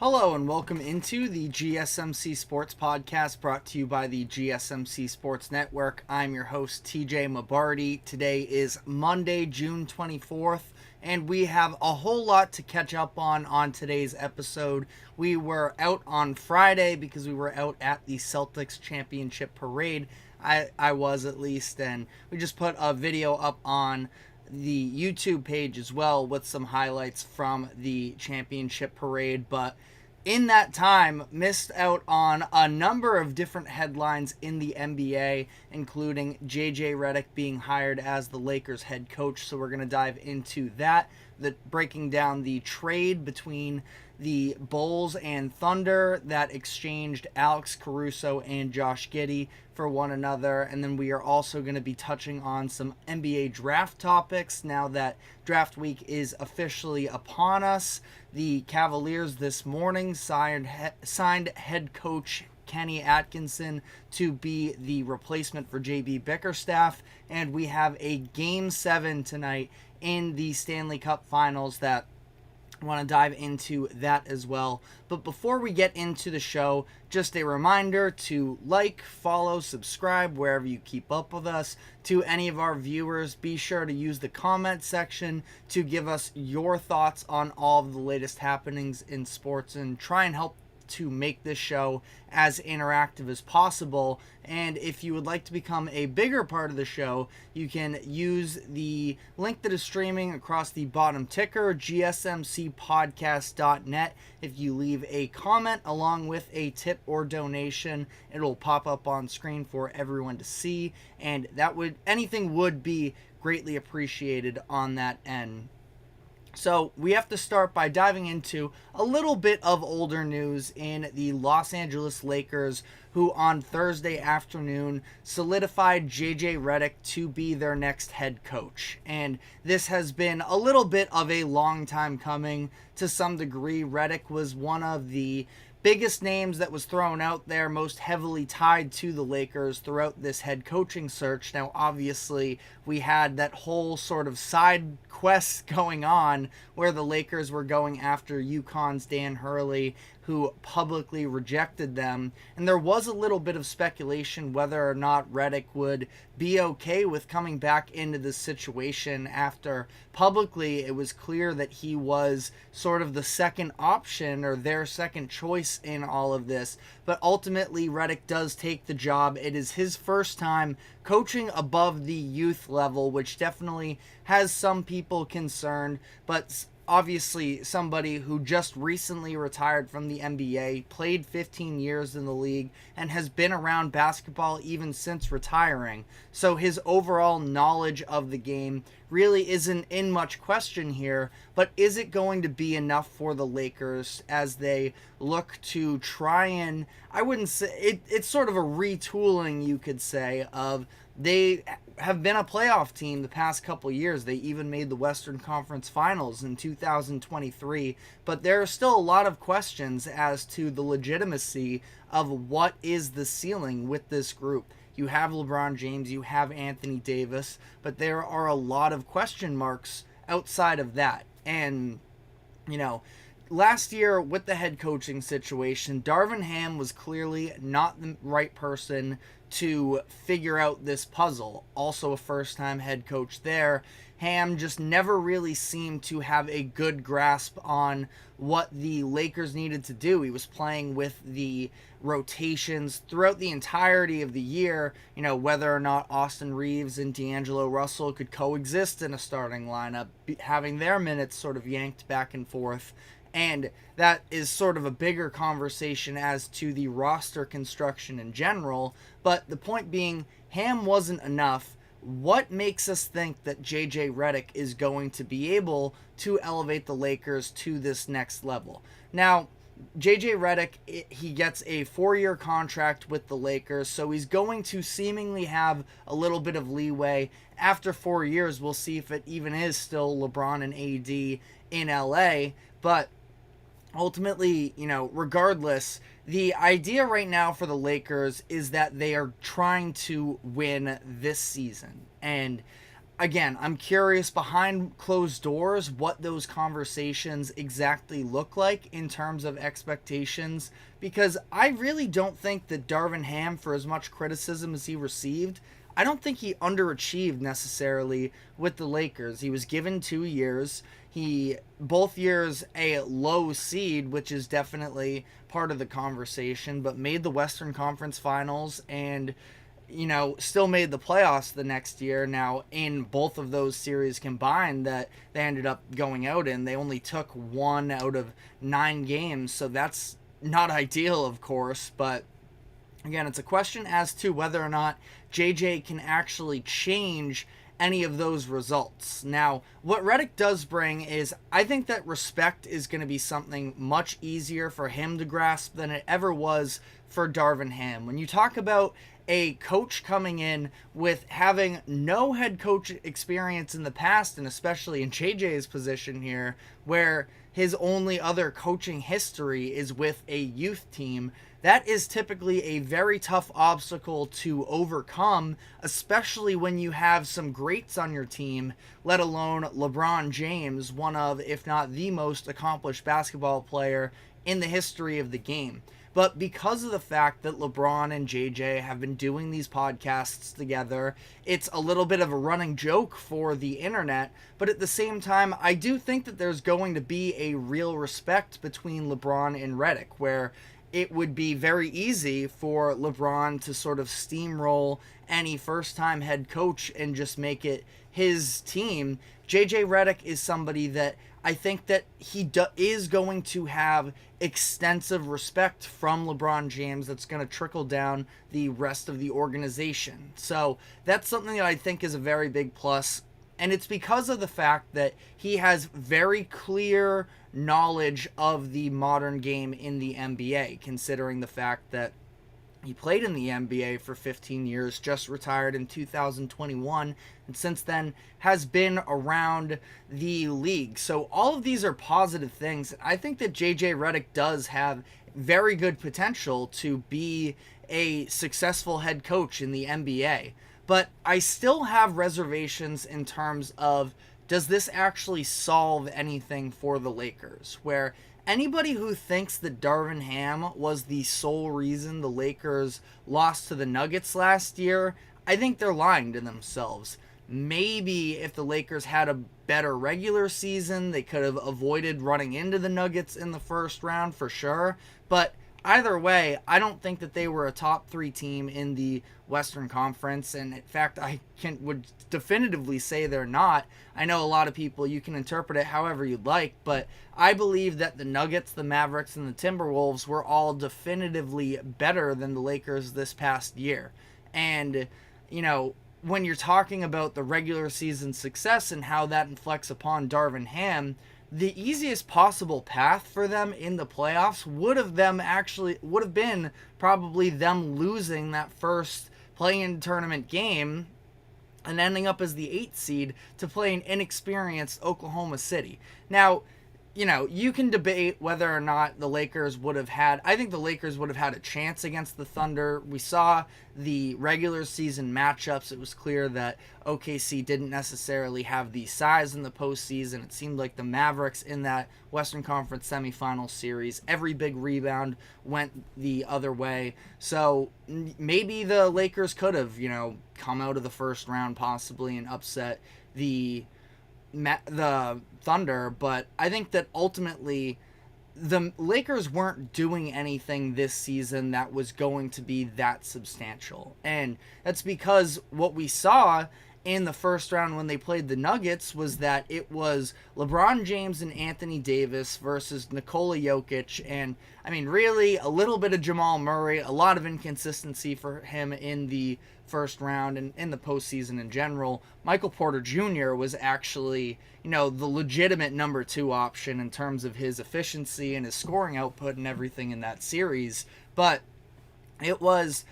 Hello and welcome into the GSMC Sports Podcast brought to you by the GSMC Sports Network. I'm your host, TJ Mabardi. Today is Monday, June 24th, and we have a whole lot to catch up on today's episode. We were out on Friday because we were out at the Celtics Championship Parade. I was at least, and we just put a video up on the YouTube page as well with some highlights from the championship parade, but in that time missed out on a number of different headlines in the NBA, including JJ Redick being hired as the Lakers head coach. So we're going to dive into that, breaking down the trade between the Bulls and Thunder that exchanged Alex Caruso and Josh Giddey for one another. And then we are also going to be touching on some NBA draft topics now that draft week is officially upon us. The Cavaliers this morning signed head coach Kenny Atkinson to be the replacement for JB Bickerstaff, and we have a Game 7 tonight in the Stanley Cup Finals that I want to dive into that as well. But before we get into the show, just a reminder to like, follow, subscribe wherever you keep up with us. To any of our viewers, be sure to use the comment section to give us your thoughts on all of the latest happenings in sports and try and help to make this show as interactive as possible. And if you would like to become a bigger part of the show, you can use the link that is streaming across the bottom ticker, gsmcpodcast.net. If you leave a comment along with a tip or donation, it'll pop up on screen for everyone to see, and anything would be greatly appreciated on that end. So we have to start by diving into a little bit of older news in the Los Angeles Lakers, who on Thursday afternoon solidified JJ Redick to be their next head coach. And this has been a little bit of a long time coming to some degree. Redick was one of the biggest names that was thrown out there, most heavily tied to the Lakers throughout this head coaching search. Now, obviously, we had that whole sort of side quest going on where the Lakers were going after UConn's Dan Hurley, who publicly rejected them. And there was a little bit of speculation whether or not Redick would be okay with coming back into this situation after publicly it was clear that he was sort of the second option or their second choice in all of this. But ultimately, Redick does take the job. It is his first time coaching above the youth level, which definitely has some people concerned, but obviously somebody who just recently retired from the NBA, played 15 years in the league, and has been around basketball even since retiring. So his overall knowledge of the game really isn't in much question here, but is it going to be enough for the Lakers as they look to try and, I wouldn't say, it's sort of a retooling, you could say, of they have been a playoff team the past couple years. They even made the Western Conference Finals in 2023, but there are still a lot of questions as to the legitimacy of what is the ceiling with this group. You have LeBron James, you have Anthony Davis, but there are a lot of question marks outside of that. And, last year with the head coaching situation, Darvin Ham was clearly not the right person to figure out this puzzle. Also a first-time head coach there. Ham just never really seemed to have a good grasp on what the Lakers needed to do. He was playing with the rotations throughout the entirety of the year, whether or not Austin Reeves and D'Angelo Russell could coexist in a starting lineup, having their minutes sort of yanked back and forth. And that is sort of a bigger conversation as to the roster construction in general. But the point being, Ham wasn't enough. What makes us think that JJ Redick is going to be able to elevate the Lakers to this next level? Now, JJ Redick, he gets a 4-year contract with the Lakers, so he's going to seemingly have a little bit of leeway. After 4 years, we'll see if it even is still LeBron and AD in LA. But ultimately, regardless, the idea right now for the Lakers is that they are trying to win this season. And again, I'm curious behind closed doors what those conversations exactly look like in terms of expectations, because I really don't think that Darvin Ham, for as much criticism as he received, I don't think he underachieved necessarily with the Lakers. He was given 2 years. He, both years, a low seed, which is definitely part of the conversation, but made the Western Conference Finals and still made the playoffs the next year. Now, in both of those series combined that they ended up going out in, they only took 1 out of 9 games, so that's not ideal, of course, but again, it's a question as to whether or not JJ can actually change any of those results. Now, what Redick does bring is, I think that respect is going to be something much easier for him to grasp than it ever was for Darvin Ham. When you talk about a coach coming in with having no head coach experience in the past, and especially in JJ's position here, where his only other coaching history is with a youth team, that is typically a very tough obstacle to overcome, especially when you have some greats on your team, let alone LeBron James, one of, if not the most accomplished basketball player in the history of the game. But because of the fact that LeBron and JJ have been doing these podcasts together, it's a little bit of a running joke for the internet. But at the same time, I do think that there's going to be a real respect between LeBron and Redick, where it would be very easy for LeBron to sort of steamroll any first-time head coach and just make it his team. JJ Redick is somebody that I think that he is going to have extensive respect from LeBron James that's going to trickle down the rest of the organization. So that's something that I think is a very big plus. And it's because of the fact that he has very clear knowledge of the modern game in the NBA, considering the fact that he played in the NBA for 15 years, just retired in 2021, and since then has been around the league. So all of these are positive things. I think that JJ Redick does have very good potential to be a successful head coach in the NBA. But I still have reservations in terms of, does this actually solve anything for the Lakers? Where anybody who thinks that Darvin Ham was the sole reason the Lakers lost to the Nuggets last year, I think they're lying to themselves. Maybe if the Lakers had a better regular season, they could have avoided running into the Nuggets in the first round for sure. But either way, I don't think that they were a top 3 team in the Western Conference, and in fact, would definitively say they're not. I know a lot of people, you can interpret it however you'd like, but I believe that the Nuggets, the Mavericks, and the Timberwolves were all definitively better than the Lakers this past year. And, when you're talking about the regular season success and how that inflects upon Darvin Ham, the easiest possible path for them in the playoffs would have been probably them losing that first play-in tournament game and ending up as the 8th seed to play an inexperienced Oklahoma City. Now, you can debate whether or not the Lakers would have had, I think the Lakers would have had a chance against the Thunder. We saw the regular season matchups. It was clear that OKC didn't necessarily have the size in the postseason. It seemed like the Mavericks in that Western Conference semifinal series, every big rebound went the other way. So maybe the Lakers could have, come out of the first round possibly and upset the Thunder, but I think that ultimately the Lakers weren't doing anything this season that was going to be that substantial. And that's because what we saw in the first round when they played the Nuggets was that it was LeBron James and Anthony Davis versus Nikola Jokic, and really a little bit of Jamal Murray, a lot of inconsistency for him in the first round and in the postseason in general. Michael Porter Jr. was actually, the legitimate number 2 option in terms of his efficiency and his scoring output and everything in that series, but it was,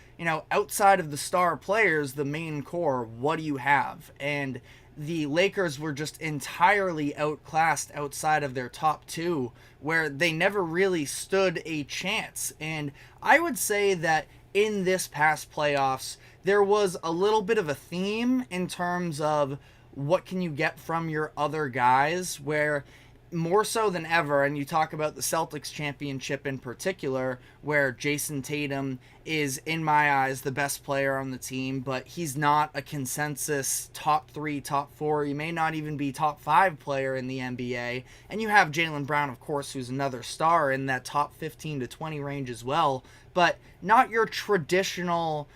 outside of the star players, the main core, what do you have? And the Lakers were just entirely outclassed outside of their top 2, where they never really stood a chance. And I would say that in this past playoffs, there was a little bit of a theme in terms of what can you get from your other guys, where more so than ever, and you talk about the Celtics championship in particular, where Jason Tatum is, in my eyes, the best player on the team, but he's not a consensus top 3, top 4. He may not even be top 5 player in the NBA. And you have Jaylen Brown, of course, who's another star in that top 15 to 20 range as well, but not your traditional,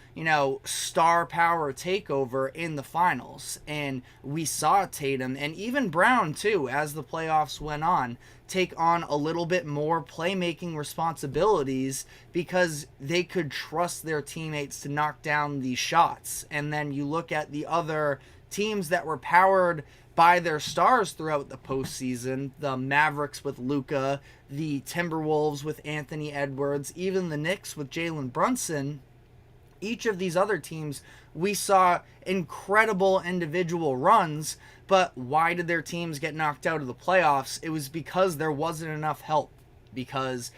star power takeover in the finals. And we saw Tatum and even Brown too, as the playoffs went on, take on a little bit more playmaking responsibilities because they could trust their teammates to knock down these shots. And then you look at the other teams that were powered by their stars throughout the postseason, the Mavericks with Luka, the Timberwolves with Anthony Edwards, even the Knicks with Jalen Brunson. Each of these other teams, we saw incredible individual runs, but why did their teams get knocked out of the playoffs? It was because there wasn't enough help. Because,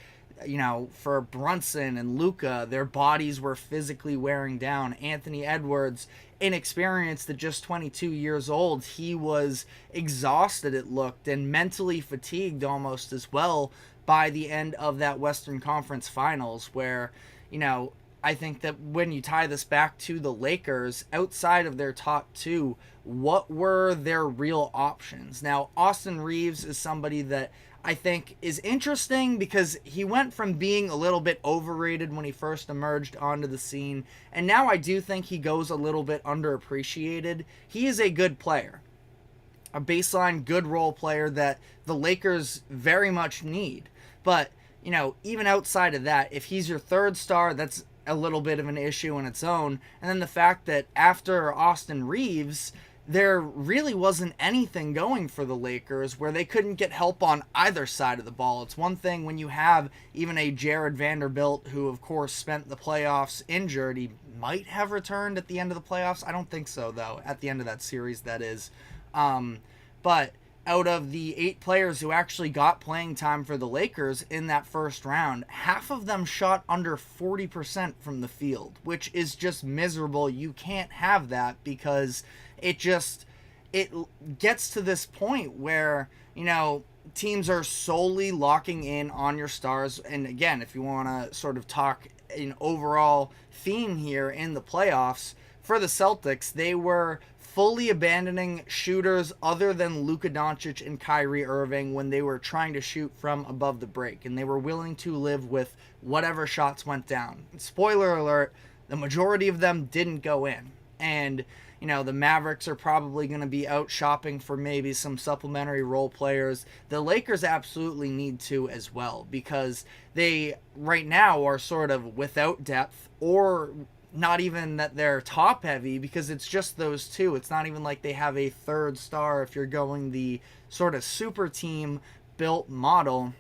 for Brunson and Luka, their bodies were physically wearing down. Anthony Edwards, inexperienced at just 22 years old, he was exhausted, it looked, and mentally fatigued almost as well by the end of that Western Conference Finals, where, I think that when you tie this back to the Lakers, outside of their top 2, what were their real options? Now, Austin Reeves is somebody that I think is interesting because he went from being a little bit overrated when he first emerged onto the scene, and now I do think he goes a little bit underappreciated. He is a good player, a baseline good role player that the Lakers very much need. But, even outside of that, if he's your third star, that's a little bit of an issue in its own. And then the fact that after Austin Reeves, there really wasn't anything going for the Lakers where they couldn't get help on either side of the ball. It's one thing when you have even a Jared Vanderbilt, who of course spent the playoffs injured. He might have returned at the end of the playoffs. I don't think so, though, at the end of that series, that is. But out of the 8 players who actually got playing time for the Lakers in that first round, half of them shot under 40% from the field, which is just miserable. You can't have that because it gets to this point where, teams are solely locking in on your stars. And again, if you want to sort of talk an overall theme here in the playoffs, for the Celtics, they were fully abandoning shooters other than Luka Doncic and Kyrie Irving when they were trying to shoot from above the break, and they were willing to live with whatever shots went down. Spoiler alert, the majority of them didn't go in. And, the Mavericks are probably going to be out shopping for maybe some supplementary role players. The Lakers absolutely need to as well, because they right now are sort of without depth, or not even that they're top heavy, because it's just those two. It's not even like they have a third star if you're going the sort of super team built model.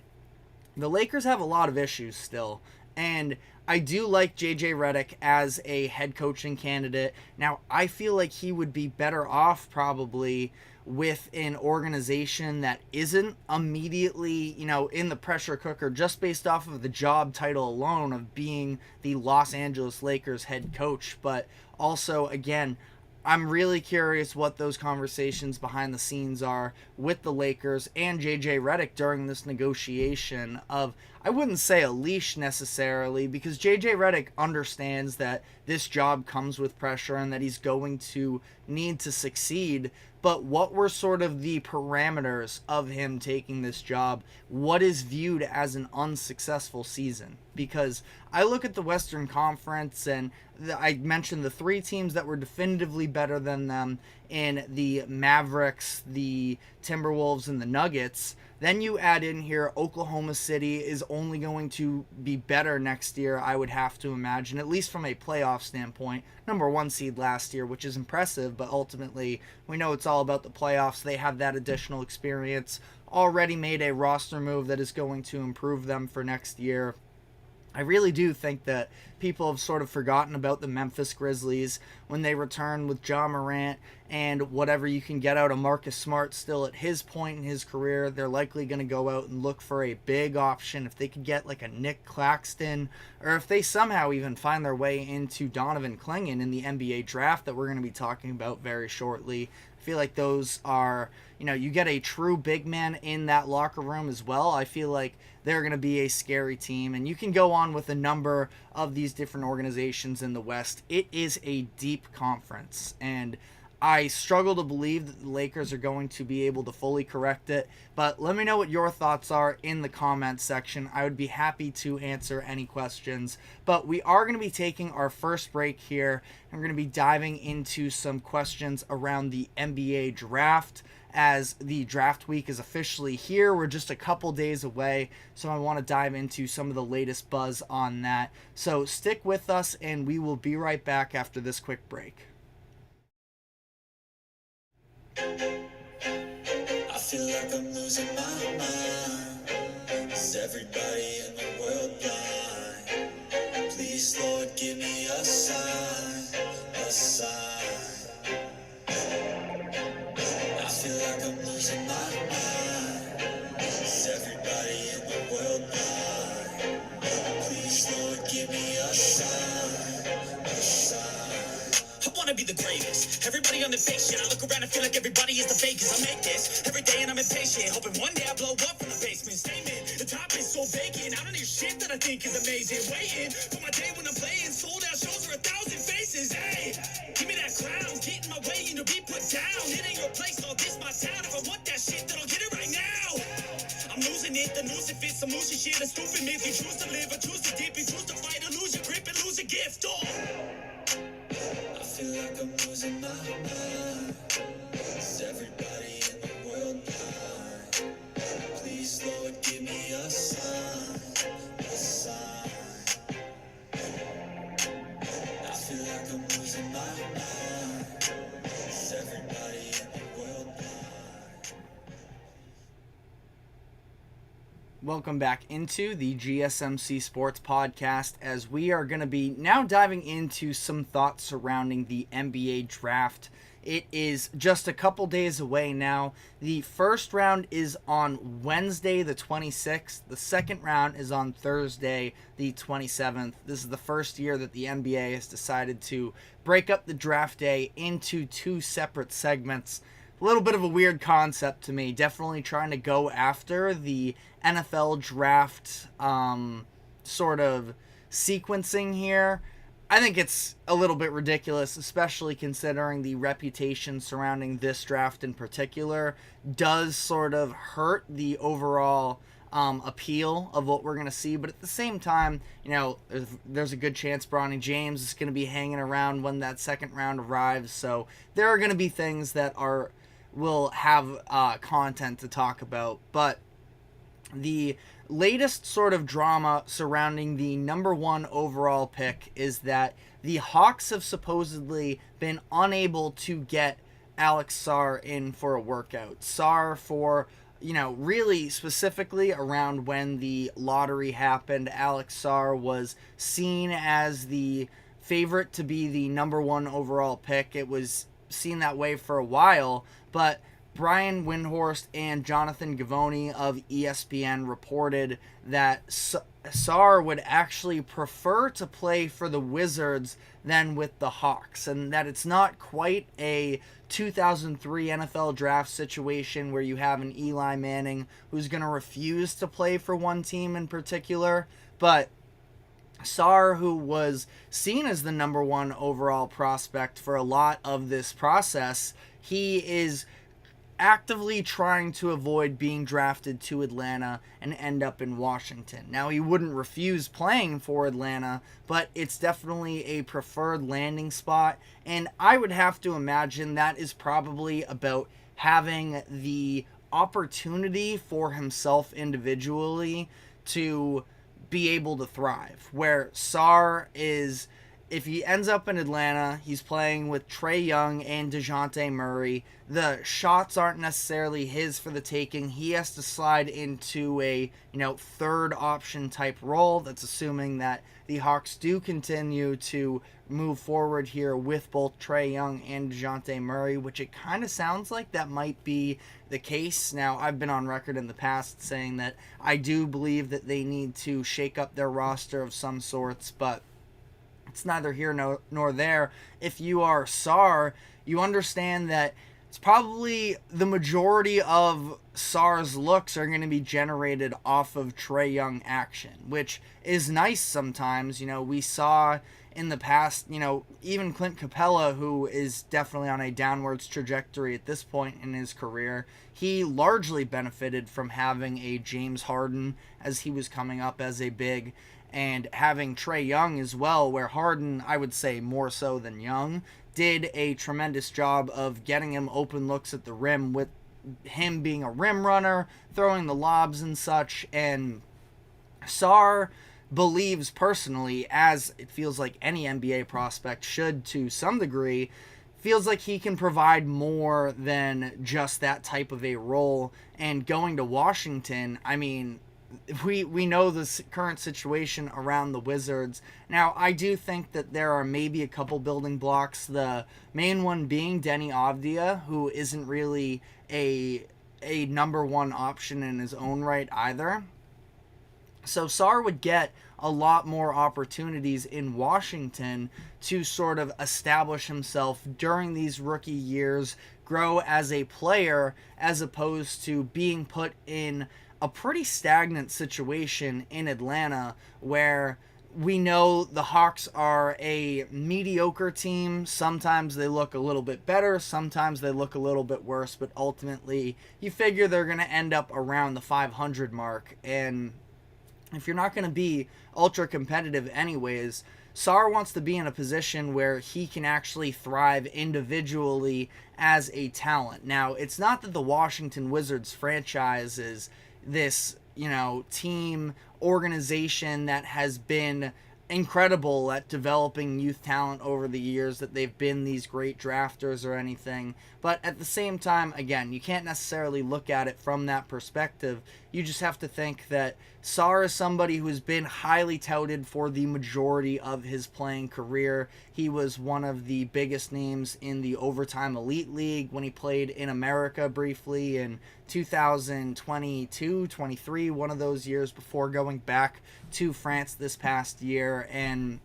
The Lakers have a lot of issues still, and I do like JJ Redick as a head coaching candidate. Now, I feel like he would be better off probably with an organization that isn't immediately, in the pressure cooker just based off of the job title alone of being the Los Angeles Lakers head coach. But also, again, I'm really curious what those conversations behind the scenes are with the Lakers and JJ Redick during this negotiation of, I wouldn't say a leash necessarily, because JJ Redick understands that this job comes with pressure and that he's going to need to succeed. But what were sort of the parameters of him taking this job? What is viewed as an unsuccessful season? Because I look at the Western Conference, and I mentioned the 3 teams that were definitively better than them in the Mavericks, the Timberwolves, and the Nuggets. Then you add in here Oklahoma City is only going to be better next year, I would have to imagine, at least from a playoff standpoint. Number 1 seed last year, which is impressive, but ultimately we know it's all about the playoffs. They have that additional experience, already made a roster move that is going to improve them for next year. I really do think that people have sort of forgotten about the Memphis Grizzlies when they return with Ja Morant and whatever you can get out of Marcus Smart still at his point in his career. They're likely going to go out and look for a big option. If they could get like a Nick Claxton, or if they somehow even find their way into Donovan Clingan in the NBA draft that we're going to be talking about very shortly, I feel like those are, you get a true big man in that locker room as well. I feel like they're going to be a scary team. And you can go on with a number of these different organizations in the West. It is a deep conference, and I struggle to believe that the Lakers are going to be able to fully correct it, but let me know what your thoughts are in the comments section. I would be happy to answer any questions, but we are going to be taking our first break here, and we're going to be diving into some questions around the NBA draft, as the draft week is officially here. We're just a couple days away, so I want to dive into some of the latest buzz on that. So stick with us, and we will be right back after this quick break. I feel like I'm losing my mind. Is everybody in the world blind? Please, Lord, give me a sign, a sign. I feel like I'm losing my mind. Is everybody in the world blind? Please, Lord, give me a sign, a sign. I wanna be the greatest. Everybody on the fake shit. I look around and feel like everybody is the fakest. I make this every day and I'm impatient, hoping one day I blow up from the basement. Statement, the top is so vacant. I don't hear shit that I think is amazing. Waiting for my day when I'm playing. Sold out shows for 1,000 faces. Hey, give me that crown. Get in my way and you'll be put down. It ain't your place, all this my town. If I want that shit, then I'll get it right now. I'm losing it, the noose it fits. Some losing shit, a stupid myth. You choose to live or choose to dip. You choose to fight or lose your grip and lose a gift. Oh. I feel like I'm losing my mind. Is everybody in the world blind? Please, Lord, give me a sign, a sign. I feel like I'm losing my mind. Is everybody in the world blind? Welcome back into the GSMC Sports Podcast, as we are going to be now diving into some thoughts surrounding the NBA draft. It is just a couple days away now. The first round is on Wednesday, the 26th. The second round is on Thursday, the 27th. This is the first year that the NBA has decided to break up the draft day into two separate segments. A little bit of a weird concept to me. Definitely trying to go after the NFL draft sort of sequencing here. I think it's a little bit ridiculous, especially considering the reputation surrounding this draft in particular does sort of hurt the overall appeal of what we're going to see. But at the same time, there's a good chance Bronny James is going to be hanging around when that second round arrives. So there are going to be things that will have content to talk about. But the latest sort of drama surrounding the number one overall pick is that the Hawks have supposedly been unable to get Alex Sarr in for a workout. Sarr, for really specifically around when the lottery happened, Alex Sarr was seen as the favorite to be the number one overall pick. It was seen that way for a while, but Brian Windhorst and Jonathan Givony of ESPN reported that Sarr would actually prefer to play for the Wizards than with the Hawks, and that it's not quite a 2003 NFL draft situation where you have an Eli Manning who's going to refuse to play for one team in particular, but Sarr, who was seen as the number one overall prospect for a lot of this process, he is actively trying to avoid being drafted to Atlanta and end up in Washington. Now, he wouldn't refuse playing for Atlanta, but it's definitely a preferred landing spot, and I would have to imagine that is probably about having the opportunity for himself individually to be able to thrive, where Sarr is, if he ends up in Atlanta, he's playing with Trae Young and DeJounte Murray. The shots aren't necessarily his for the taking. He has to slide into a, third option type role. That's assuming that the Hawks do continue to move forward here with both Trae Young and DeJounte Murray, which it kind of sounds like that might be the case. Now, I've been on record in the past saying that I do believe that they need to shake up their roster of some sorts, but it's neither here nor there. If you are Sarr, you understand that it's probably the majority of Sarr's looks are going to be generated off of Trae Young action, which is nice sometimes. We saw in the past, even Clint Capella, who is definitely on a downwards trajectory at this point in his career, he largely benefited from having a James Harden as he was coming up as a big, and having Trae Young as well, where Harden, I would say more so than Young, did a tremendous job of getting him open looks at the rim, with him being a rim runner, throwing the lobs and such. And Sarr believes personally, as it feels like any NBA prospect should to some degree, feels like he can provide more than just that type of a role. And going to Washington, I mean, we know the current situation around the Wizards. Now, I do think that there are maybe a couple building blocks, the main one being Denny Avdia, who isn't really a number one option in his own right either. So Sarr would get a lot more opportunities in Washington to sort of establish himself during these rookie years, grow as a player, as opposed to being put in a pretty stagnant situation in Atlanta, where we know the Hawks are a mediocre team. Sometimes they look a little bit better, sometimes they look a little bit worse, but ultimately you figure they're going to end up around the 500 mark. And if you're not going to be ultra competitive anyways, Sarr wants to be in a position where he can actually thrive individually as a talent. Now, it's not that the Washington Wizards franchise is this, team organization that has been incredible at developing youth talent over the years, that they've been these great drafters or anything. But at the same time, again, you can't necessarily look at it from that perspective. You just have to think that Sarr is somebody who has been highly touted for the majority of his playing career. He was one of the biggest names in the Overtime Elite League when he played in America briefly in 2022-23, one of those years before going back to France this past year. And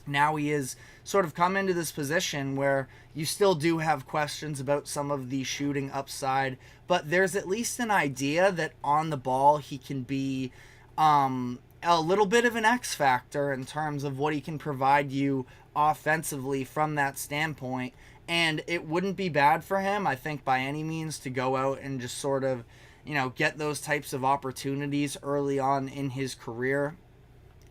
now he is sort of come into this position where you still do have questions about some of the shooting upside, but there's at least an idea that on the ball he can be a little bit of an X factor in terms of what he can provide you offensively from that standpoint. And it wouldn't be bad for him, I think, by any means, to go out and just sort of, get those types of opportunities early on in his career.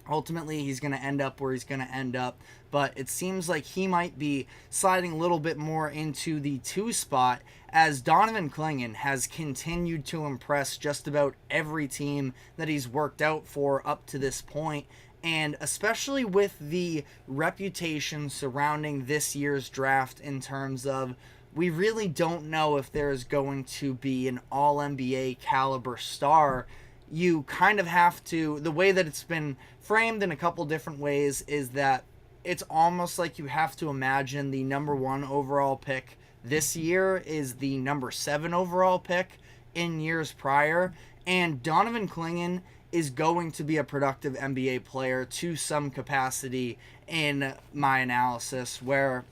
Ultimately, he's going to end up where he's going to end up, but it seems like he might be sliding a little bit more into the 2 spot, as Donovan Clingan has continued to impress just about every team that he's worked out for up to this point. And especially with the reputation surrounding this year's draft, in terms of we really don't know if there's going to be an all-NBA caliber star. You kind of have to, the way that it's been framed in a couple different ways is that it's almost like you have to imagine the number 1 overall pick this year is the number 7 overall pick in years prior. And Donovan Clingan is going to be a productive NBA player to some capacity in my analysis, where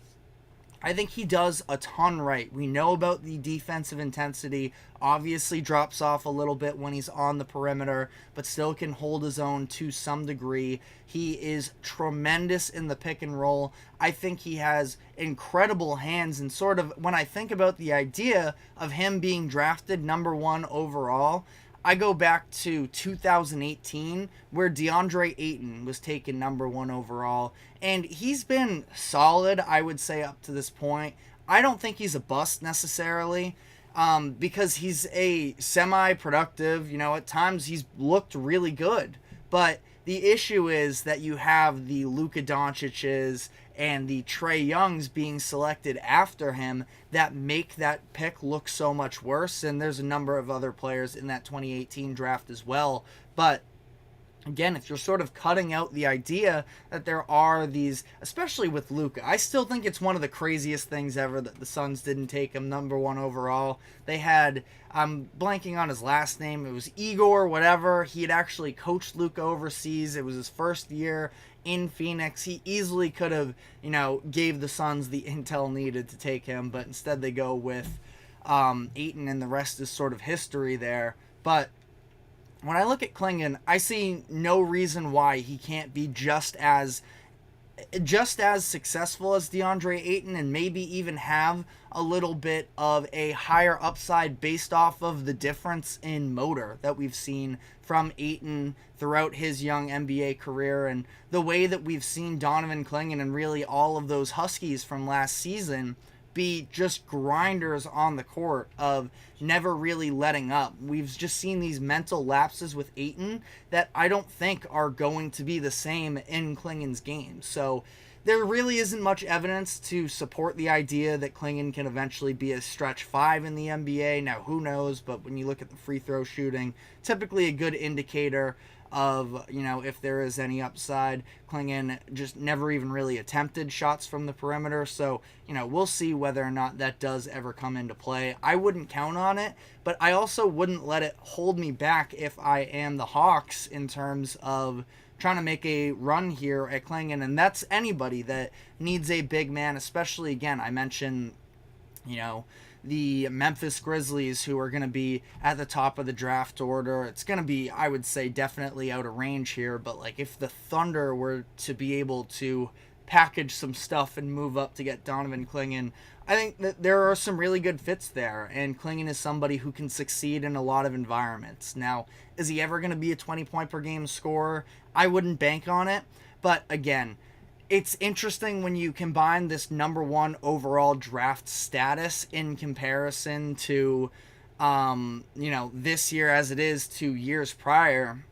I think he does a ton right. We know about the defensive intensity, obviously drops off a little bit when he's on the perimeter, but still can hold his own to some degree. He is tremendous in the pick and roll. I think he has incredible hands, and sort of when I think about the idea of him being drafted number 1 overall, I go back to 2018, where DeAndre Ayton was taken number 1 overall, and he's been solid, I would say, up to this point. I don't think he's a bust necessarily, because he's a semi-productive, at times he's looked really good, but the issue is that you have the Luka Doncic's and the Trae Youngs being selected after him that make that pick look so much worse. And there's a number of other players in that 2018 draft as well. But again, if you're sort of cutting out the idea that there are these, especially with Luka, I still think it's one of the craziest things ever that the Suns didn't take him number 1 overall. They had, I'm blanking on his last name, it was Igor, whatever. He had actually coached Luka overseas. It was his first year in Phoenix. He easily could have, gave the Suns the intel needed to take him, but instead they go with Ayton, and the rest is sort of history there. But when I look at Clingan, I see no reason why he can't be just as successful as DeAndre Ayton, and maybe even have a little bit of a higher upside based off of the difference in motor that we've seen from Ayton throughout his young NBA career, and the way that we've seen Donovan Clingan and really all of those Huskies from last season be just grinders on the court of never really letting up. We've just seen these mental lapses with Ayton that I don't think are going to be the same in Clingan's game. So there really isn't much evidence to support the idea that Clingan can eventually be a stretch 5 in the NBA. Now, who knows? But when you look at the free throw shooting, typically a good indicator of, if there is any upside. Clingan just never even really attempted shots from the perimeter, so, we'll see whether or not that does ever come into play. I wouldn't count on it, but I also wouldn't let it hold me back if I am the Hawks in terms of trying to make a run here at Clingan, and that's anybody that needs a big man, especially, again, I mentioned, the Memphis Grizzlies, who are going to be at the top of the draft order. It's going to be, I would say, definitely out of range here, but if the Thunder were to be able to package some stuff and move up to get Donovan Clingan, I think that there are some really good fits there, and Clingan is somebody who can succeed in a lot of environments. Now, is he ever going to be a 20-point per game scorer? I wouldn't bank on it, but again, it's interesting when you combine this number 1 overall draft status in comparison to, this year as it is to years prior.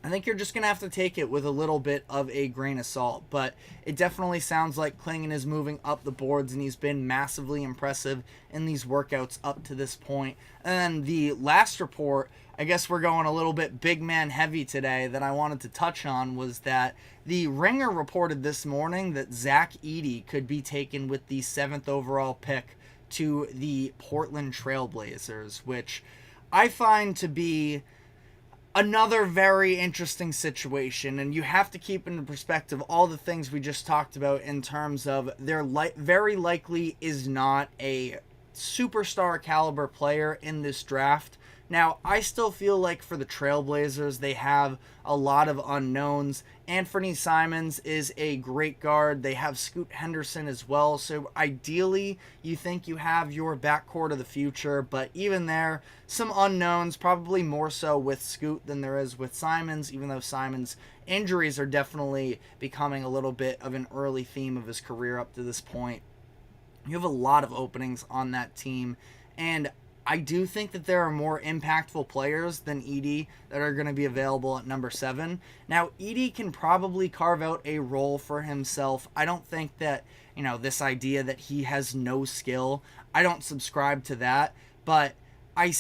I think you're just going to have to take it with a little bit of a grain of salt, but it definitely sounds like Clingan is moving up the boards, and he's been massively impressive in these workouts up to this point. And then the last report, I guess we're going a little bit big man heavy today, that I wanted to touch on was that the Ringer reported this morning that Zach Edey could be taken with the 7th overall pick to the Portland Trailblazers, which I find to be another very interesting situation. And you have to keep into perspective all the things we just talked about in terms of there very likely is not a superstar caliber player in this draft. Now, I still feel like for the Trailblazers, they have a lot of unknowns. Anthony Simons is a great guard. They have Scoot Henderson as well. So ideally, you think you have your backcourt of the future. But even there, some unknowns, probably more so with Scoot than there is with Simons, even though Simons' injuries are definitely becoming a little bit of an early theme of his career up to this point. You have a lot of openings on that team, and I do think that there are more impactful players than Edey that are going to be available at number 7. Now, Edey can probably carve out a role for himself. I don't think that, this idea that he has no skill, I don't subscribe to that, but I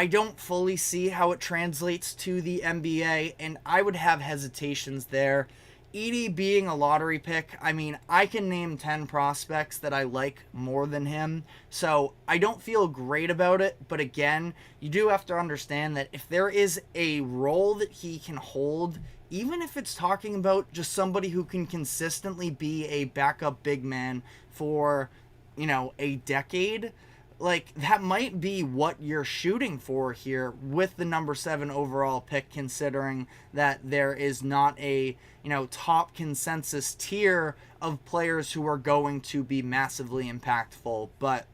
don't fully see how it translates to the NBA, and I would have hesitations there. Edey being a lottery pick, I can name 10 prospects that I like more than him, so I don't feel great about it, but again, you do have to understand that if there is a role that he can hold, even if it's talking about just somebody who can consistently be a backup big man for, a decade, that might be what you're shooting for here with the number 7 overall pick, considering that there is not a, top consensus tier of players who are going to be massively impactful. But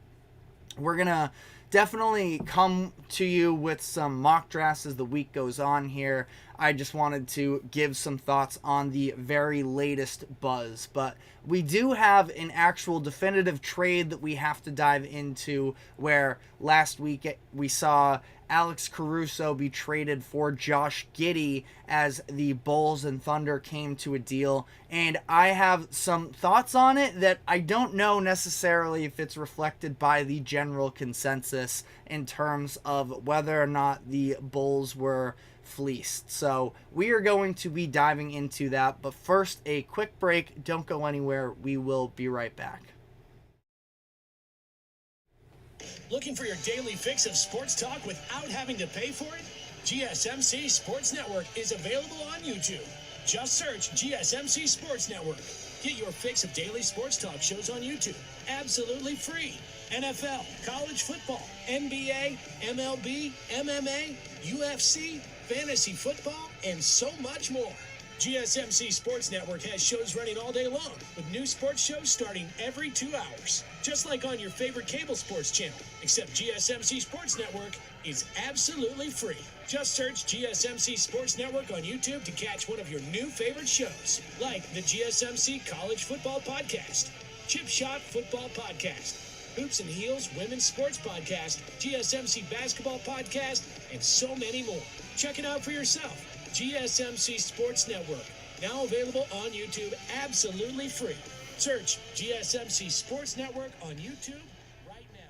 we're going to definitely come to you with some mock drafts as the week goes on here. I just wanted to give some thoughts on the very latest buzz, but we do have an actual definitive trade that we have to dive into, where last week we saw Alex Caruso be traded for Josh Giddey as the Bulls and Thunder came to a deal, and I have some thoughts on it that I don't know necessarily if it's reflected by the general consensus in terms of whether or not the Bulls were fleeced. So we are going to be diving into that, but first a quick break. Don't go anywhere. We will be right back. Looking for your daily fix of sports talk without having to pay for it? GSMC Sports Network is available on YouTube. Just search GSMC Sports Network. Get your fix of daily sports talk shows on YouTube, absolutely free. NFL, college football, NBA, MLB, MMA, UFC, fantasy football, and so much more. GSMC Sports Network has shows running all day long, with new sports shows starting every 2 hours. Just like on your favorite cable sports channel, except GSMC Sports Network is absolutely free. Just search GSMC Sports Network on YouTube to catch one of your new favorite shows, like the GSMC College Football Podcast, Chip Shot Football Podcast, Hoops and Heels Women's Sports Podcast, GSMC Basketball Podcast, and so many more. Check it out for yourself. GSMC Sports Network, now available on YouTube absolutely free. Search GSMC Sports Network on YouTube right now.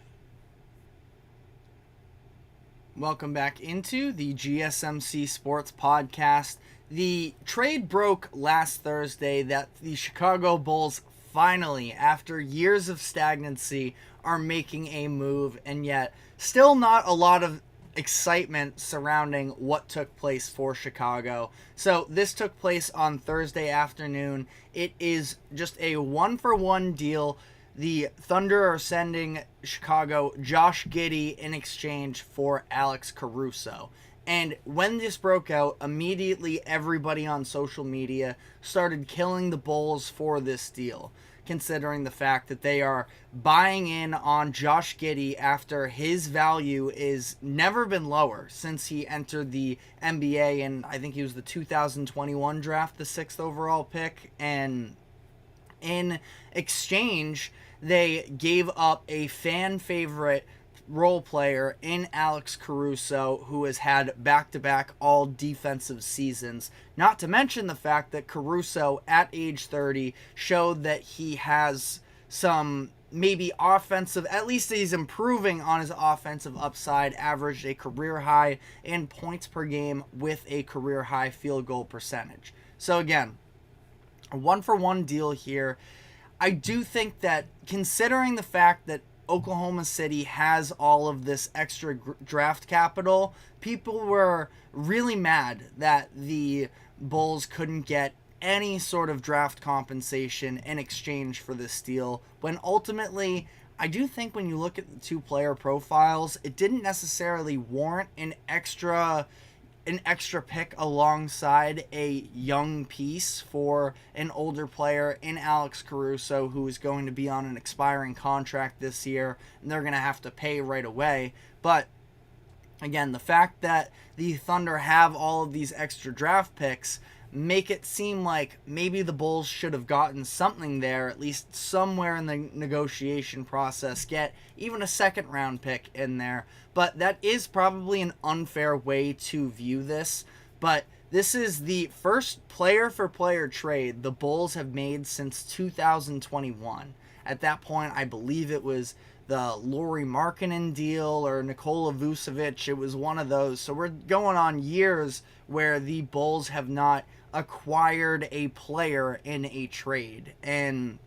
Welcome back into the GSMC Sports Podcast. The trade broke last Thursday that the Chicago Bulls finally, after years of stagnancy, are making a move, and yet still not a lot of excitement surrounding what took place for Chicago. So this took place on Thursday afternoon. It is just a 1-for-1 deal. The Thunder are sending Chicago Josh Giddey in exchange for Alex Caruso. And when this broke out, immediately everybody on social media started killing the Bulls for this deal, considering the fact that they are buying in on Josh Giddey after his value is never been lower since he entered the NBA, and I think he was the 2021 draft, the 6th overall pick. And in exchange, they gave up a fan favorite role player in Alex Caruso, who has had back-to-back all defensive seasons. Not to mention the fact that Caruso, at age 30, showed that he has some maybe offensive, at least he's improving on his offensive upside, averaged a career high in points per game with a career high field goal percentage. So again, a 1-for-1 deal here. I do think that, considering the fact that Oklahoma City has all of this extra draft capital, people were really mad that the Bulls couldn't get any sort of draft compensation in exchange for this deal, when ultimately, I do think when you look at the two player profiles, it didn't necessarily warrant an extra pick alongside a young piece for an older player in Alex Caruso, who is going to be on an expiring contract this year, and they're going to have to pay right away. But again, the fact that the Thunder have all of these extra draft picks make it seem like maybe the Bulls should have gotten something there, at least somewhere in the negotiation process, get even a second round pick in there. But that is probably an unfair way to view this. But this is the first player-for-player trade the Bulls have made since 2021. At that point, I believe it was the Lauri Markkanen deal or Nikola Vucevic. It was one of those. So we're going on years where the Bulls have not acquired a player in a trade. And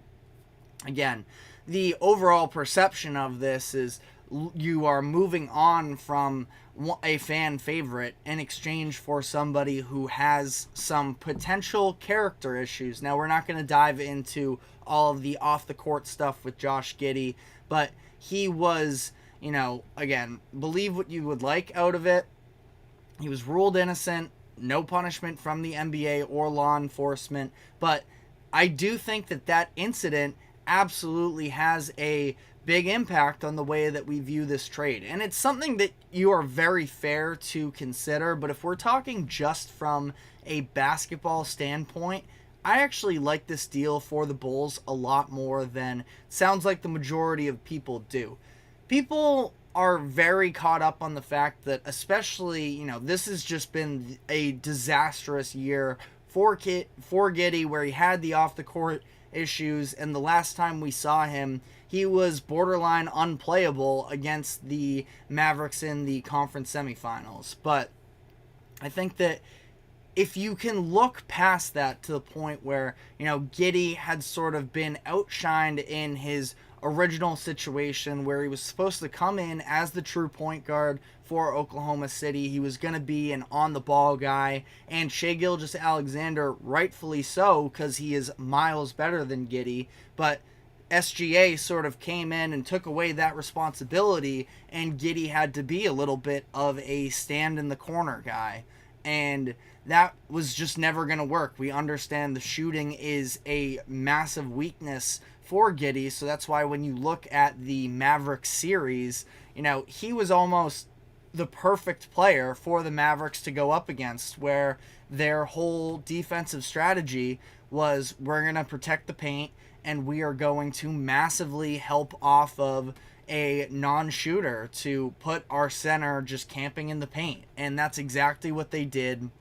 again, the overall perception of this is you are moving on from a fan favorite in exchange for somebody who has some potential character issues. Now, we're not going to dive into all of the off-the-court stuff with Josh Giddey, but he was, again, believe what you would like out of it. He was ruled innocent, no punishment from the NBA or law enforcement, but I do think that incident absolutely has a big impact on the way that we view this trade. And it's something that you are very fair to consider, but if we're talking just from a basketball standpoint, I actually like this deal for the Bulls a lot more than sounds like the majority of people do. People are very caught up on the fact that, especially, this has just been a disastrous year for Giddey, where he had the off-the-court issues, and the last time we saw him, he was borderline unplayable against the Mavericks in the conference semifinals. But I think that if you can look past that to the point where, Giddey had sort of been outshined in his original situation where he was supposed to come in as the true point guard for Oklahoma City. He was going to be an on-the-ball guy, and Shai Gilgeous-Alexander, rightfully so, because he is miles better than Giddey, but SGA sort of came in and took away that responsibility, and Giddey had to be a little bit of a stand-in-the-corner guy, and that was just never going to work. We understand the shooting is a massive weakness for Giddey, so that's why when you look at the Mavericks series, he was almost the perfect player for the Mavericks to go up against, where their whole defensive strategy was, we're going to protect the paint and we are going to massively help off of a non-shooter to put our center just camping in the paint. And that's exactly what they did.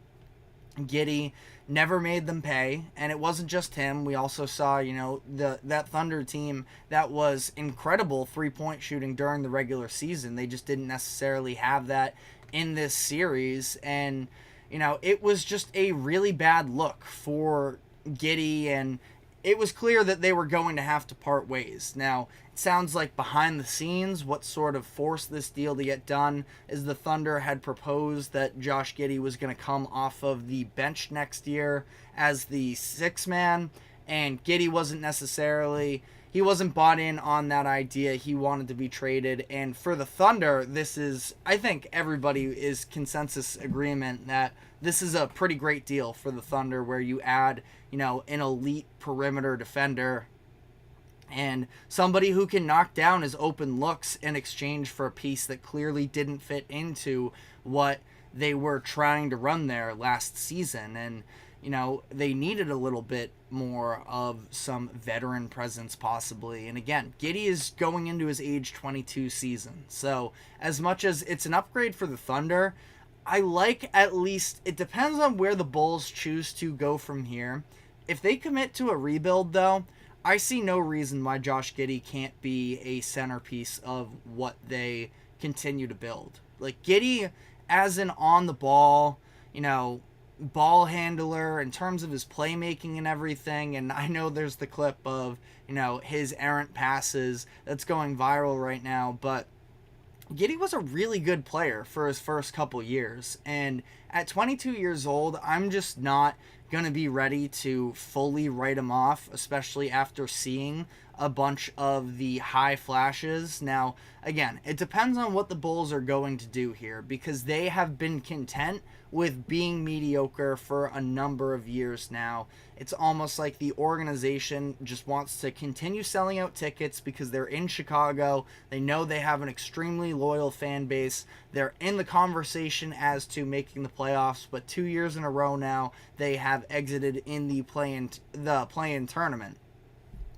Giddey never made them pay, and it wasn't just him. We also saw, that Thunder team that was incredible three-point shooting during the regular season. They just didn't necessarily have that in this series, and, it was just a really bad look for Giddey, and it was clear that they were going to have to part ways. Now, it sounds like behind the scenes, what sort of forced this deal to get done is the Thunder had proposed that Josh Giddey was going to come off of the bench next year as the sixth man, and Giddey he wasn't bought in on that idea. He wanted to be traded, and for the Thunder, I think everybody is consensus agreement that this is a pretty great deal for the Thunder, where you add, an elite perimeter defender and somebody who can knock down his open looks in exchange for a piece that clearly didn't fit into what they were trying to run there last season. And, they needed a little bit more of some veteran presence possibly. And again, Giddey is going into his age 22 season. So as much as it's an upgrade for the Thunder, I like, at least, it depends on where the Bulls choose to go from here. If they commit to a rebuild, though, I see no reason why Josh Giddey can't be a centerpiece of what they continue to build. Like, Giddey as an on-the-ball, ball handler in terms of his playmaking and everything, and I know there's the clip of, his errant passes that's going viral right now, but Giddey was a really good player for his first couple years, and at 22 years old, I'm just not going to be ready to fully write him off, especially after seeing a bunch of the high flashes. Now, again, it depends on what the Bulls are going to do here, because they have been content with being mediocre for a number of years now. It's almost like the organization just wants to continue selling out tickets because they're in Chicago. They know they have an extremely loyal fan base. They're in the conversation as to making the playoffs, but 2 years in a row now, they have exited in the play-in tournament,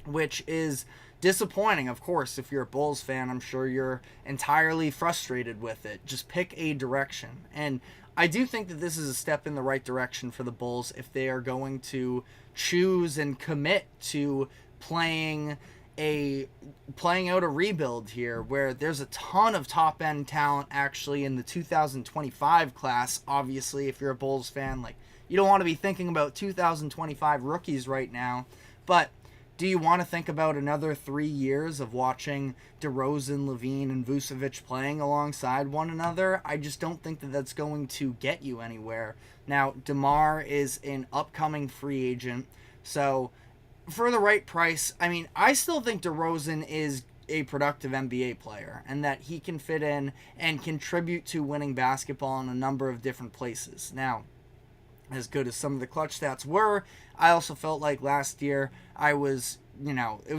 which is disappointing. Of course, if you're a Bulls fan, I'm sure you're entirely frustrated with it. Just pick a direction. And I do think that this is a step in the right direction for the Bulls if they are going to choose and commit to playing out a rebuild here, where there's a ton of top-end talent actually in the 2025 class. Obviously, if you're a Bulls fan, you don't want to be thinking about 2025 rookies right now, but do you want to think about another 3 years of watching DeRozan, LaVine, and Vucevic playing alongside one another? I just don't think that that's going to get you anywhere. Now, DeMar is an upcoming free agent, so for the right price, I still think DeRozan is a productive NBA player and that he can fit in and contribute to winning basketball in a number of different places. Now, as good as some of the clutch stats were, I also felt like last year it was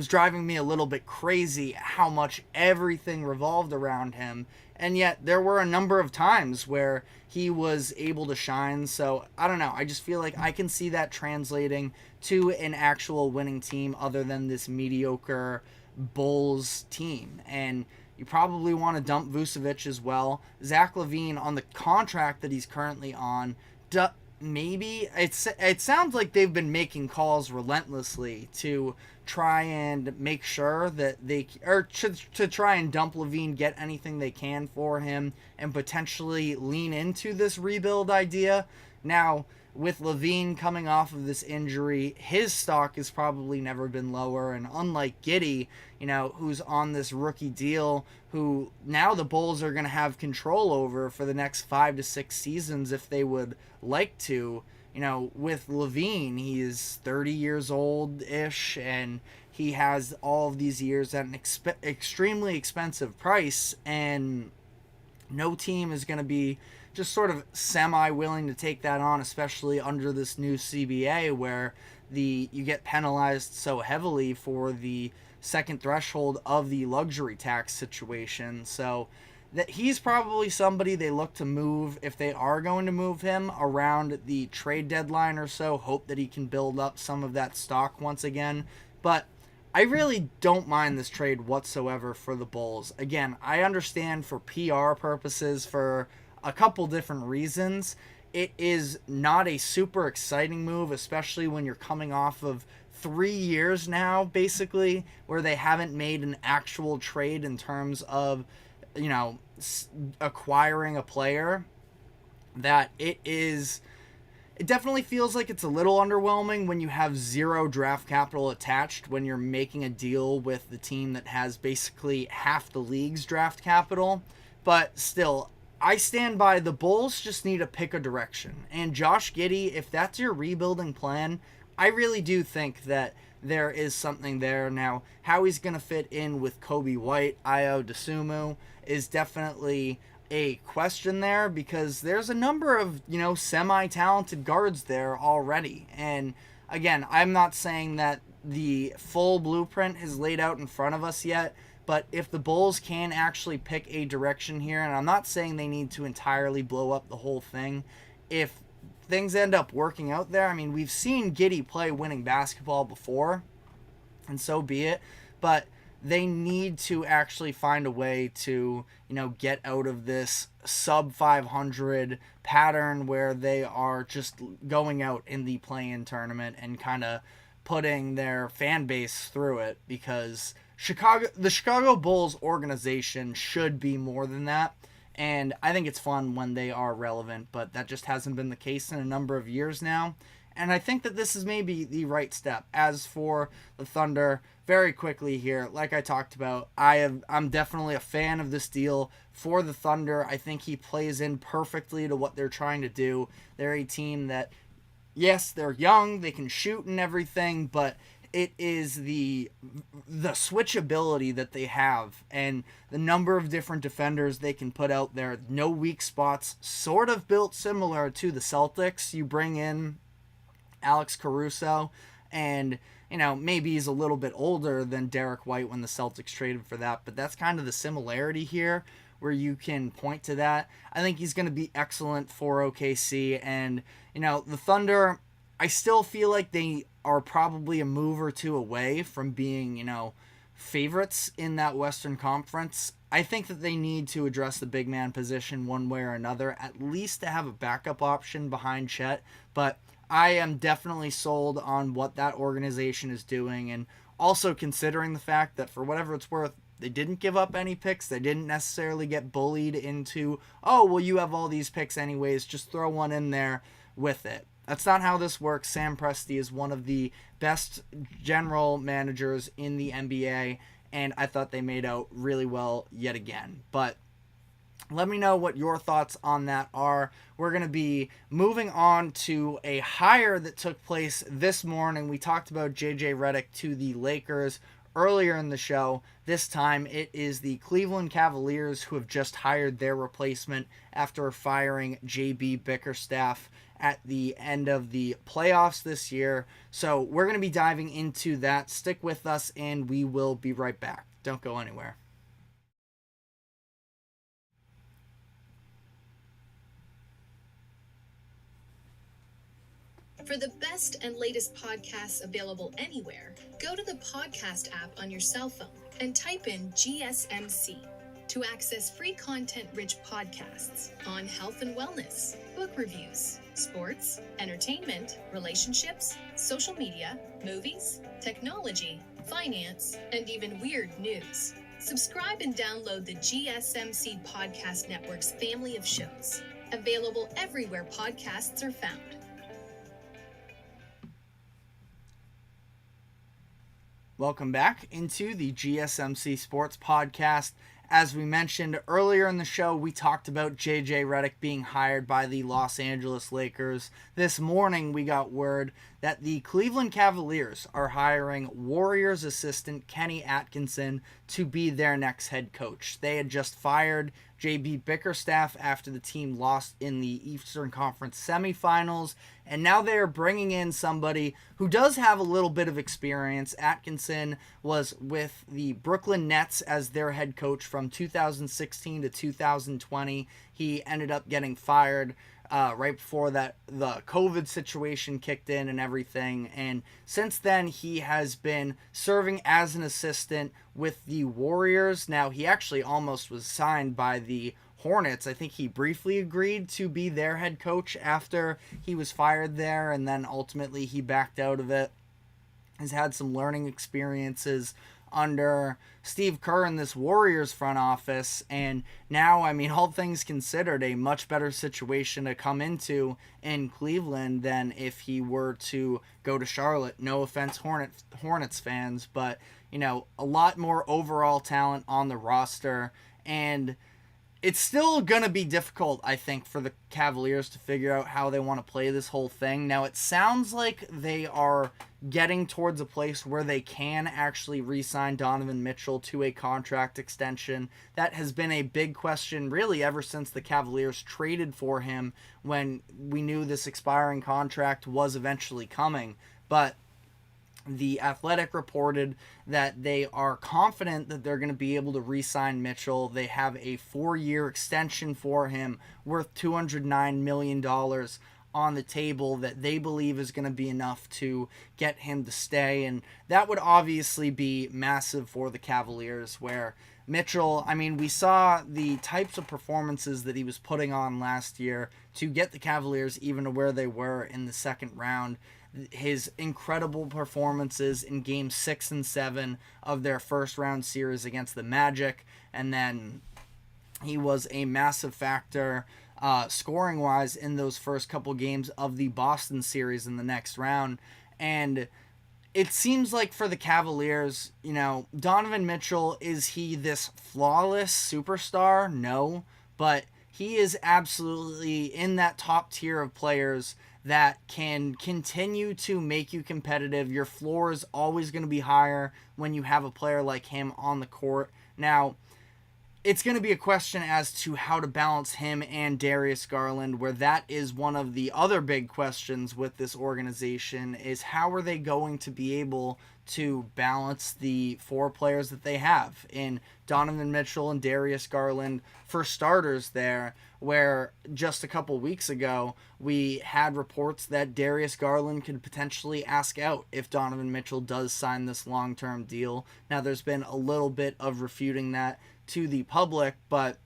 driving me a little bit crazy how much everything revolved around him, and yet there were a number of times where he was able to shine. So I don't know, I just feel like I can see that translating to an actual winning team other than this mediocre Bulls team. And you probably want to dump Vucevic as well. Zach LaVine, on the contract that he's currently on, maybe it sounds like they've been making calls relentlessly to try and make sure that to try and dump LaVine, get anything they can for him, and potentially lean into this rebuild idea. Now, with Levine coming off of this injury, his stock has probably never been lower. And unlike Giddey, who's on this rookie deal, who now the Bulls are going to have control over for the next 5 to 6 seasons if they would like to. With Levine, he is 30 years old-ish, and he has all of these years at an extremely expensive price, and no team is going to be just sort of semi-willing to take that on, especially under this new CBA where you get penalized so heavily for the second threshold of the luxury tax situation. So that he's probably somebody they look to move if they are going to move him around the trade deadline or so, hope that he can build up some of that stock once again. But I really don't mind this trade whatsoever for the Bulls. Again, I understand for PR purposes, for a couple different reasons, it is not a super exciting move, especially when you're coming off of 3 years now, basically, where they haven't made an actual trade in terms of, acquiring a player. That it definitely feels like it's a little underwhelming when you have zero draft capital attached when you're making a deal with the team that has basically half the league's draft capital. But still, I stand by the Bulls just need to pick a direction. And Josh Giddey, if that's your rebuilding plan, I really do think that there is something there. Now, how he's going to fit in with Kobe White, Ayo Dosunmu, is definitely a question there, because there's a number of, semi-talented guards there already. And again, I'm not saying that the full blueprint is laid out in front of us yet, but if the Bulls can actually pick a direction here, and I'm not saying they need to entirely blow up the whole thing, if things end up working out there, I mean, we've seen Giddey play winning basketball before, and so be it, but they need to actually find a way to, get out of this sub 500 pattern where they are just going out in the play-in tournament and kind of putting their fan base through it, because the Chicago Bulls organization should be more than that. And I think it's fun when they are relevant, but that just hasn't been the case in a number of years now. And I think that this is maybe the right step. As for the Thunder, very quickly here, like I talked about, I'm definitely a fan of this deal for the Thunder. I think he plays in perfectly to what they're trying to do. They're a team that, yes, they're young, they can shoot and everything, but it is the switchability that they have and the number of different defenders they can put out there. No weak spots, sort of built similar to the Celtics. You bring in Alex Caruso, and maybe he's a little bit older than Derek White when the Celtics traded for that, but that's kind of the similarity here where you can point to that. I think he's going to be excellent for OKC, and the Thunder, I still feel like they are probably a move or two away from being, favorites in that Western Conference. I think that they need to address the big man position one way or another, at least to have a backup option behind Chet, but I am definitely sold on what that organization is doing, and also considering the fact that, for whatever it's worth, they didn't give up any picks. They didn't necessarily get bullied into, oh, well, you have all these picks anyways, just throw one in there with it. That's not how this works. Sam Presti is one of the best general managers in the NBA, and I thought they made out really well yet again. But let me know what your thoughts on that are. We're going to be moving on to a hire that took place this morning. We talked about JJ Redick to the Lakers earlier in the show. This time it is the Cleveland Cavaliers who have just hired their replacement after firing JB Bickerstaff at the end of the playoffs this year. So we're going to be diving into that. Stick with us and we will be right back. Don't go anywhere. For the best and latest podcasts available anywhere, go to the podcast app on your cell phone and type in GSMC to access free content-rich podcasts on health and wellness, book reviews, sports, entertainment, relationships, social media, movies, technology, finance, and even weird news. Subscribe and download the GSMC Podcast Network's family of shows Available everywhere podcasts are found. Welcome back into the GSMC Sports Podcast. As we mentioned earlier in the show, we talked about JJ Redick being hired by the Los Angeles Lakers. This morning, we got word that the Cleveland Cavaliers are hiring Warriors assistant Kenny Atkinson to be their next head coach. They had just fired JB Bickerstaff after the team lost in the Eastern Conference semifinals, and now they are bringing in somebody who does have a little bit of experience. Atkinson was with the Brooklyn Nets as their head coach from 2016 to 2020. He ended up getting fired right before that the COVID situation kicked in and everything, and since then he has been serving as an assistant with the Warriors. Now, he actually almost was signed by the Hornets. I think he briefly agreed to be their head coach after he was fired there, and then ultimately he backed out of it. Has had some learning experiences under Steve Kerr in this Warriors front office, and now, I mean, all things considered, a much better situation to come into in Cleveland than if he were to go to Charlotte. No offense, Hornets fans, but, you know, a lot more overall talent on the roster, and it's still going to be difficult, I think, for the Cavaliers to figure out how they want to play this whole thing. Now, it sounds like they are getting towards a place where they can actually re-sign Donovan Mitchell to a contract extension. That has been a big question, really, ever since the Cavaliers traded for him when we knew this expiring contract was eventually coming. But The Athletic reported that they are confident that they're going to be able to re-sign Mitchell. They have a 4-year extension for him worth $209 million on the table that they believe is going to be enough to get him to stay. And that would obviously be massive for the Cavaliers, where Mitchell, I mean, we saw the types of performances that he was putting on last year to get the Cavaliers even to where they were in the second round. His incredible performances in games 6 and 7 of their first round series against the Magic, and then he was a massive factor scoring wise in those first couple games of the Boston series in the next round. And it seems like for the Cavaliers, you know, Donovan Mitchell, is he this flawless superstar? No, but he is absolutely in that top tier of players that can continue to make you competitive. Your floor is always going to be higher when you have a player like him on the court. Now, it's going to be a question as to how to balance him and Darius Garland, where that is one of the other big questions with this organization, is how are they going to be able to balance the 4 players that they have in Donovan Mitchell and Darius Garland for starters there, where just a couple weeks ago we had reports that Darius Garland could potentially ask out if Donovan Mitchell does sign this long-term deal. Now, there's been a little bit of refuting that to the public, but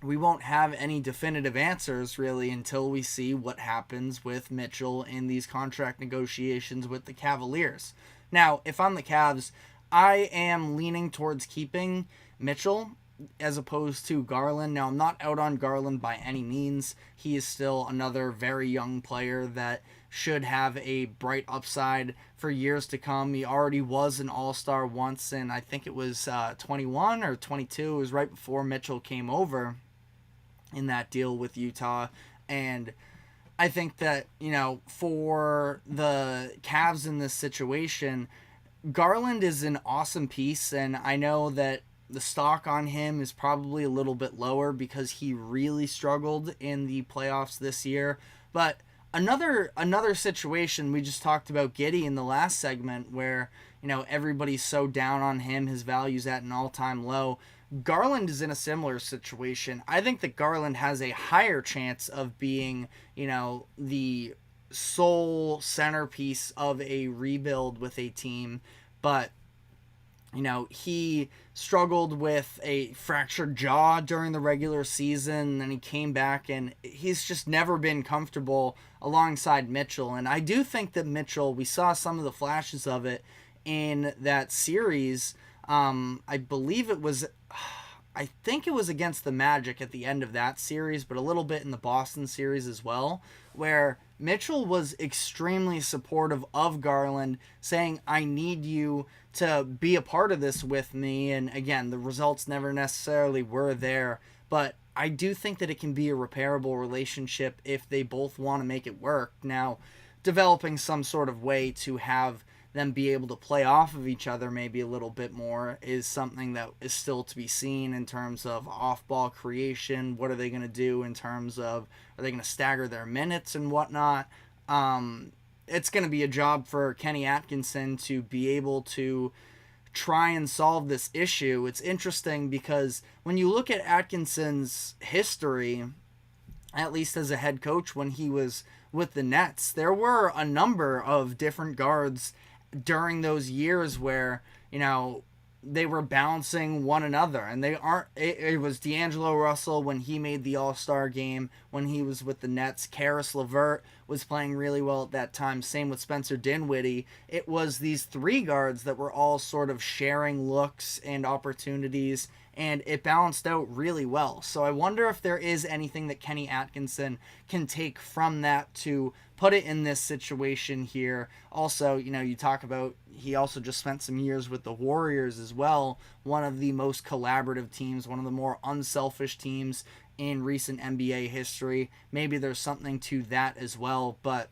we won't have any definitive answers really until we see what happens with Mitchell in these contract negotiations with the Cavaliers. Now, if I'm the Cavs, I am leaning towards keeping Mitchell as opposed to Garland. Now, I'm not out on Garland by any means. He is still another very young player that should have a bright upside for years to come. He already was an all-star once, and I think it was 21 or 22. It was right before Mitchell came over in that deal with Utah. And I think that, you know, for the Cavs in this situation, Garland is an awesome piece, and I know that the stock on him is probably a little bit lower because he really struggled in the playoffs this year. But another situation, we just talked about Giddey in the last segment, where, you know, everybody's so down on him, his value's at an all-time low. Garland is in a similar situation. I think that Garland has a higher chance of being, you know, the sole centerpiece of a rebuild with a team, but, you know, he struggled with a fractured jaw during the regular season, and then he came back, and he's just never been comfortable alongside Mitchell. And I do think that Mitchell, we saw some of the flashes of it in that series. I believe it was, I think it was against the Magic at the end of that series, but a little bit in the Boston series as well, where Mitchell was extremely supportive of Garland, saying, I need you to be a part of this with me. And again, the results never necessarily were there, but I do think that it can be a repairable relationship if they both want to make it work. Now, developing some sort of way to have them be able to play off of each other maybe a little bit more is something that is still to be seen in terms of off-ball creation. What are they going to do in terms of, are they going to stagger their minutes and whatnot? It's going to be a job for Kenny Atkinson to be able to try and solve this issue. It's interesting because when you look at Atkinson's history, at least as a head coach when he was with the Nets, there were a number of different guards during those years where, you know, they were balancing one another, and they aren't. It was D'Angelo Russell when he made the All-Star game when he was with the Nets. Karis LeVert was playing really well at that time. Same with Spencer Dinwiddie. It was these three guards that were all sort of sharing looks and opportunities, and it balanced out really well. So I wonder if there is anything that Kenny Atkinson can take from that to put it in this situation here. Also, you know, you talk about, he also just spent some years with the Warriors as well, one of the most collaborative teams, one of the more unselfish teams in recent NBA history. Maybe there's something to that as well, but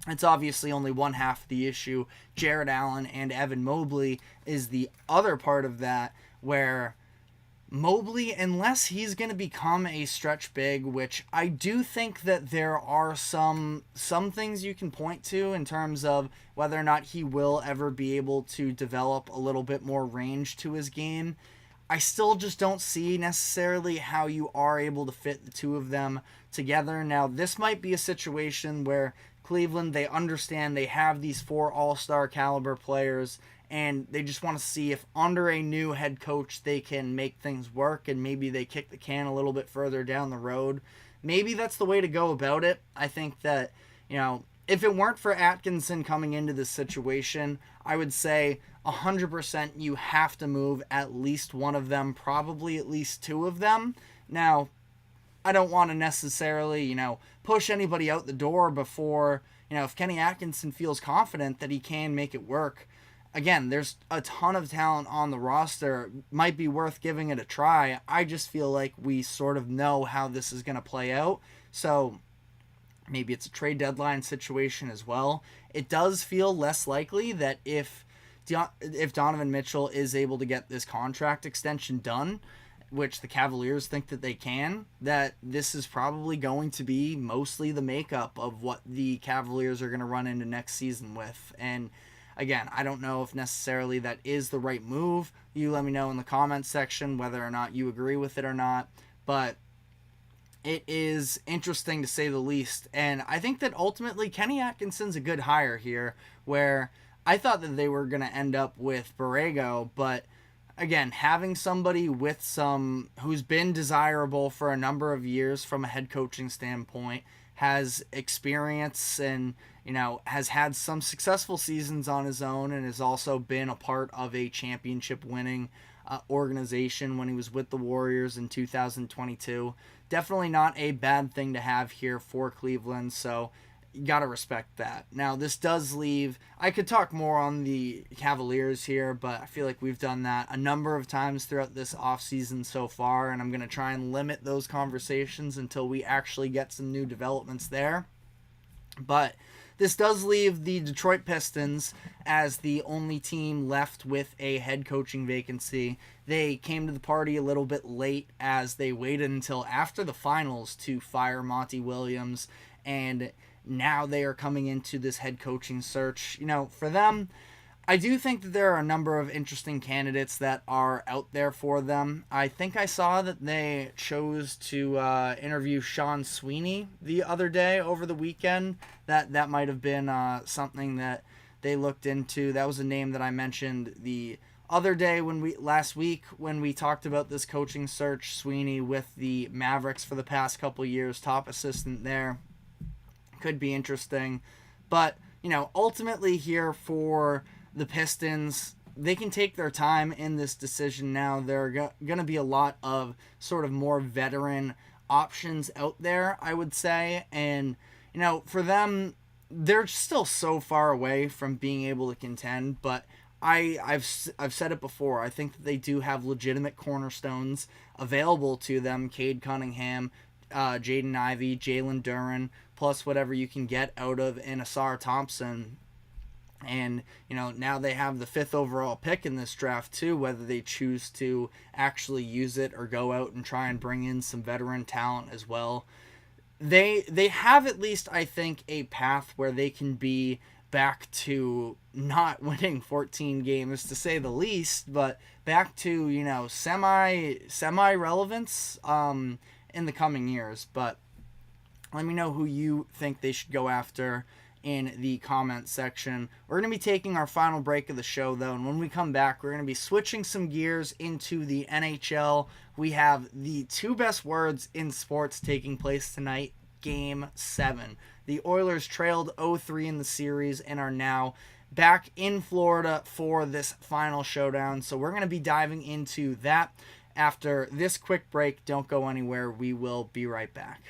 it's obviously only one half of the issue. Jared Allen and Evan Mobley is the other part of that, where Mobley, unless he's going to become a stretch big, which I do think that there are some things you can point to in terms of whether or not he will ever be able to develop a little bit more range to his game, I still just don't see necessarily how you are able to fit the two of them together. Now, this might be a situation where Cleveland, they understand they have these 4 all-star caliber players, and they just want to see if under a new head coach they can make things work, and maybe they kick the can a little bit further down the road. Maybe that's the way to go about it. I think that, you know, if it weren't for Atkinson coming into this situation, I would say 100% you have to move at least one of them, probably at least 2 of them. Now, I don't want to necessarily, you know, push anybody out the door before, you know, if Kenny Atkinson feels confident that he can make it work. Again, there's a ton of talent on the roster. Might be worth giving it a try. I just feel like we sort of know how this is going to play out. So maybe it's a trade deadline situation as well. It does feel less likely that if Donovan Mitchell is able to get this contract extension done, which the Cavaliers think that they can, that this is probably going to be mostly the makeup of what the Cavaliers are going to run into next season with. And again, I don't know if necessarily that is the right move. You let me know in the comments section whether or not you agree with it or not. But it is interesting to say the least. And I think that ultimately Kenny Atkinson's a good hire here, where I thought that they were going to end up with Borrego. But again, having somebody with who's been desirable for a number of years from a head coaching standpoint, has experience and, you know, has had some successful seasons on his own, and has also been a part of a championship winning organization when he was with the Warriors in 2022. Definitely not a bad thing to have here for Cleveland, so you got to respect that. Now, this does leave, I could talk more on the Cavaliers here, but I feel like we've done that a number of times throughout this offseason so far, and I'm going to try and limit those conversations until we actually get some new developments there. But this does leave the Detroit Pistons as the only team left with a head coaching vacancy. They came to the party a little bit late as they waited until after the finals to fire Monty Williams, and now they are coming into this head coaching search. You know, for them, I do think that there are a number of interesting candidates that are out there for them. I think I saw that they chose to interview Sean Sweeney the other day over the weekend. That might have been something that they looked into. That was a name that I mentioned the other day last week when we talked about this coaching search. Sweeney with the Mavericks for the past couple years, top assistant there. Could be interesting. But, you know, ultimately here for the Pistons, they can take their time in this decision now. There are going to be a lot of sort of more veteran options out there, I would say. And, for them, they're still so far away from being able to contend, but I've said it before. I think that they do have legitimate cornerstones available to them. Cade Cunningham, Jaden Ivey, Jalen Duren, plus whatever you can get out of an Asar Thompson. And, now they have the 5th overall pick in this draft too, whether they choose to actually use it or go out and try and bring in some veteran talent as well. They have at least, I think, a path where they can be back to not winning 14 games, to say the least, but back to, semi relevance in the coming years. But let me know who you think they should go after in the comment section. We're going to be taking our final break of the show, though, and when we come back, we're going to be switching some gears into the NHL. We have the 2 best words in sports taking place tonight, Game 7. The Oilers trailed 0-3 in the series and are now back in Florida for this final showdown. So we're going to be diving into that after this quick break. Don't go anywhere. We will be right back.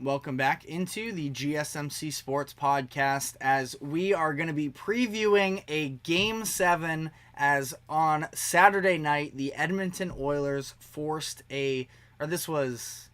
Welcome back into the GSMC Sports Podcast, as we are going to be previewing a Game 7, as on Saturday night, the Edmonton Oilers this was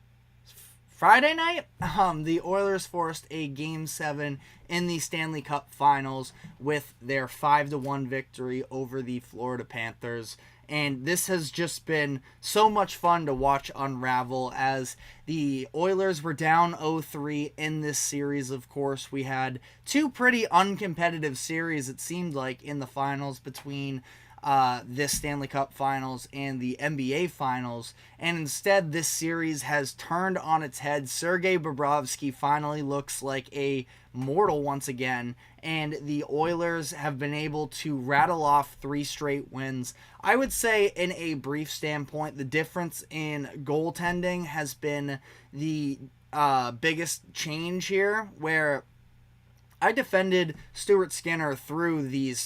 Friday night? The Oilers forced a Game 7 in the Stanley Cup Finals with their 5-1 victory over the Florida Panthers. And this has just been so much fun to watch unravel, as the Oilers were down 0-3 in this series. Of course, we had 2 pretty uncompetitive series, it seemed like, in the finals between this Stanley Cup Finals and the NBA Finals. And instead, this series has turned on its head. Sergei Bobrovsky finally looks like a mortal once again, and the Oilers have been able to rattle off 3 straight wins. I would say, in a brief standpoint, the difference in goaltending has been the biggest change here, where I defended Stuart Skinner through the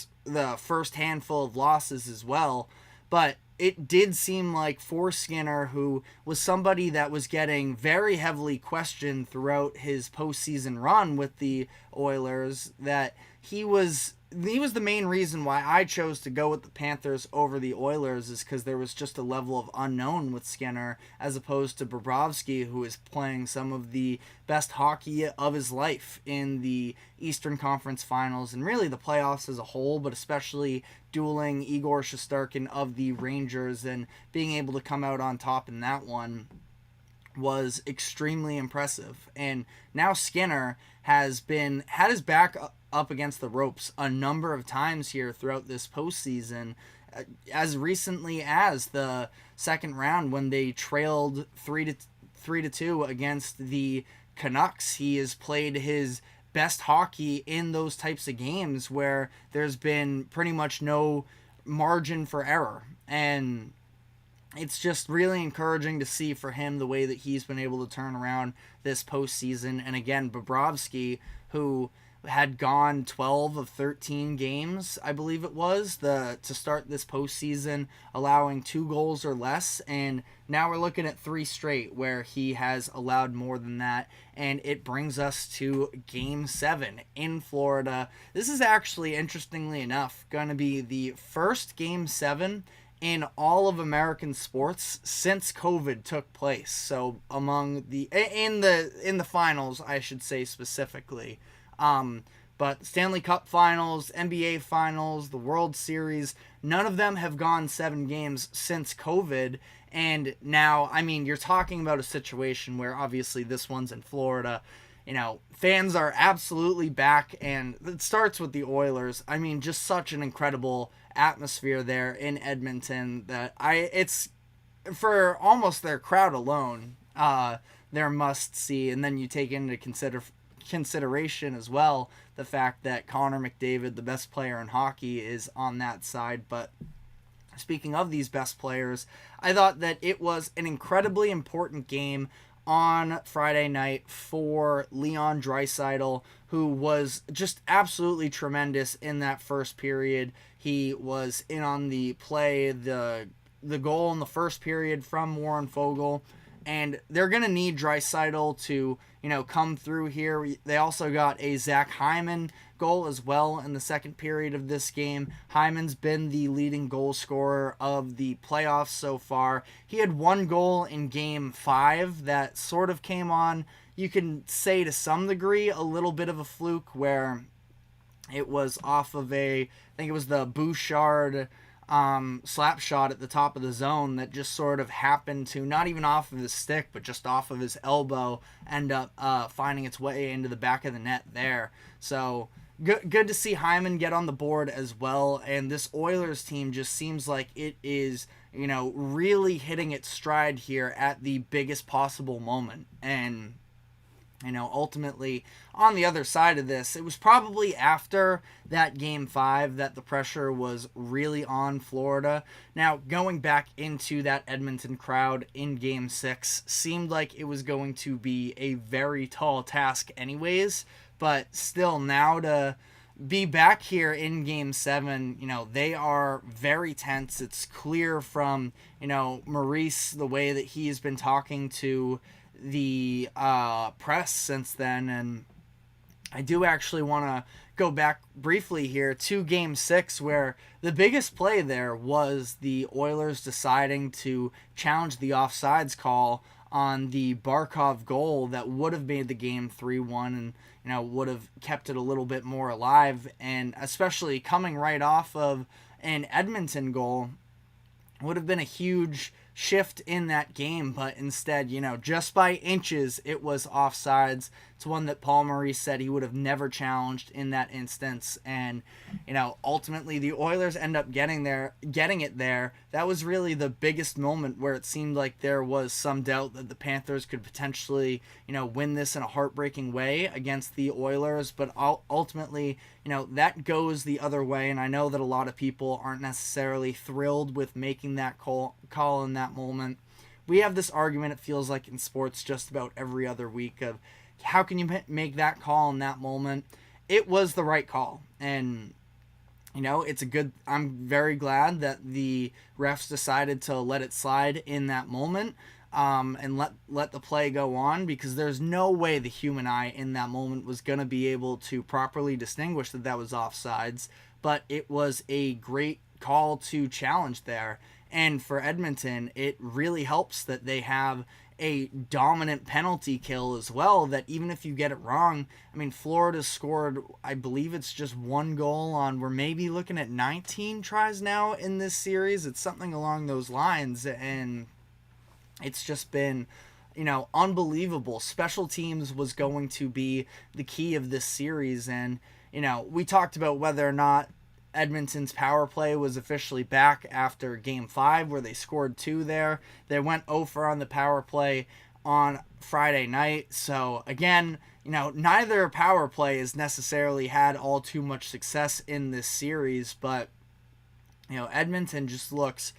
first handful of losses as well, but it did seem like for Skinner, who was somebody that was getting very heavily questioned throughout his postseason run with the Oilers, that he was the main reason why I chose to go with the Panthers over the Oilers, is because there was just a level of unknown with Skinner, as opposed to Bobrovsky, who is playing some of the best hockey of his life in the Eastern Conference Finals and really the playoffs as a whole, but especially dueling Igor Shesterkin of the Rangers and being able to come out on top in that one was extremely impressive. And now Skinner had his back up against the ropes a number of times here throughout this postseason, as recently as the second round when they trailed 3-2 against the Canucks. He has played his best hockey in those types of games where there's been pretty much no margin for error, and it's just really encouraging to see for him the way that he's been able to turn around this postseason. And again, Bobrovsky, who had gone 12 of 13 games, I believe it was, to start this postseason, allowing 2 goals or less, and now we're looking at 3 straight where he has allowed more than that, and it brings us to Game 7 in Florida. This is actually, interestingly enough, going to be the first Game 7 in all of American sports since COVID took place. So among the in the finals, I should say specifically. But Stanley Cup Finals, NBA Finals, the World Series, none of them have gone 7 games since COVID. And now, I mean, you're talking about a situation where obviously this one's in Florida. You know, fans are absolutely back, and it starts with the Oilers. I mean, just such an incredible atmosphere there in Edmonton that it's for almost their crowd alone, their must see. And then you take into consideration as well the fact that Connor McDavid, the best player in hockey, is on that side. But speaking of these best players, I thought that it was an incredibly important game on Friday night for Leon Draisaitl, who was just absolutely tremendous in that first period. He was in on the play, the goal in the first period from Warren Foegele, and they're going to need Draisaitl to, come through here. They also got a Zach Hyman goal as well in the second period of this game. Hyman's been the leading goal scorer of the playoffs so far. He had 1 goal in Game 5 that sort of came on, you can say to some degree, a little bit of a fluke, where it was off of I think it was the Bouchard slap shot at the top of the zone that just sort of happened to, not even off of his stick, but just off of his elbow, end up finding its way into the back of the net there. So good to see Hyman get on the board as well, and this Oilers team just seems like it is, really hitting its stride here at the biggest possible moment. And ultimately, on the other side of this, it was probably after that Game 5 that the pressure was really on Florida. Now, going back into that Edmonton crowd in Game 6 seemed like it was going to be a very tall task anyways, but still, now to be back here in Game 7, they are very tense. It's clear from, Maurice, the way that he's been talking to the press since then. And I do actually want to go back briefly here to Game 6, where the biggest play there was the Oilers deciding to challenge the offsides call on the Barkov goal that would have made the game 3-1 and would have kept it a little bit more alive. And especially coming right off of an Edmonton goal would have been a huge shift in that game, but instead, just by inches, it was offsides. It's one that Paul Maurice said he would have never challenged in that instance, and ultimately the Oilers end up getting it there. That was really the biggest moment where it seemed like there was some doubt that the Panthers could potentially, win this in a heartbreaking way against the Oilers, but ultimately, that goes the other way, and I know that a lot of people aren't necessarily thrilled with making that call in that moment. We have this argument, it feels like, in sports just about every other week of how can you make that call in that moment. It was the right call, and I'm very glad that the refs decided to let it slide in that moment, and let the play go on, because there's no way the human eye in that moment was going to be able to properly distinguish that was offsides. But it was a great call to challenge there. And for Edmonton, it really helps that they have a dominant penalty kill as well, that even if you get it wrong, Florida scored, I believe it's just 1 goal on, we're maybe looking at 19 tries now in this series. It's something along those lines, and it's just been, unbelievable. Special teams was going to be the key of this series, and, we talked about whether or not Edmonton's power play was officially back after Game 5, where they scored 2 there. They went 0 on the power play on Friday night. So again, neither power play has necessarily had all too much success in this series, but Edmonton just looks,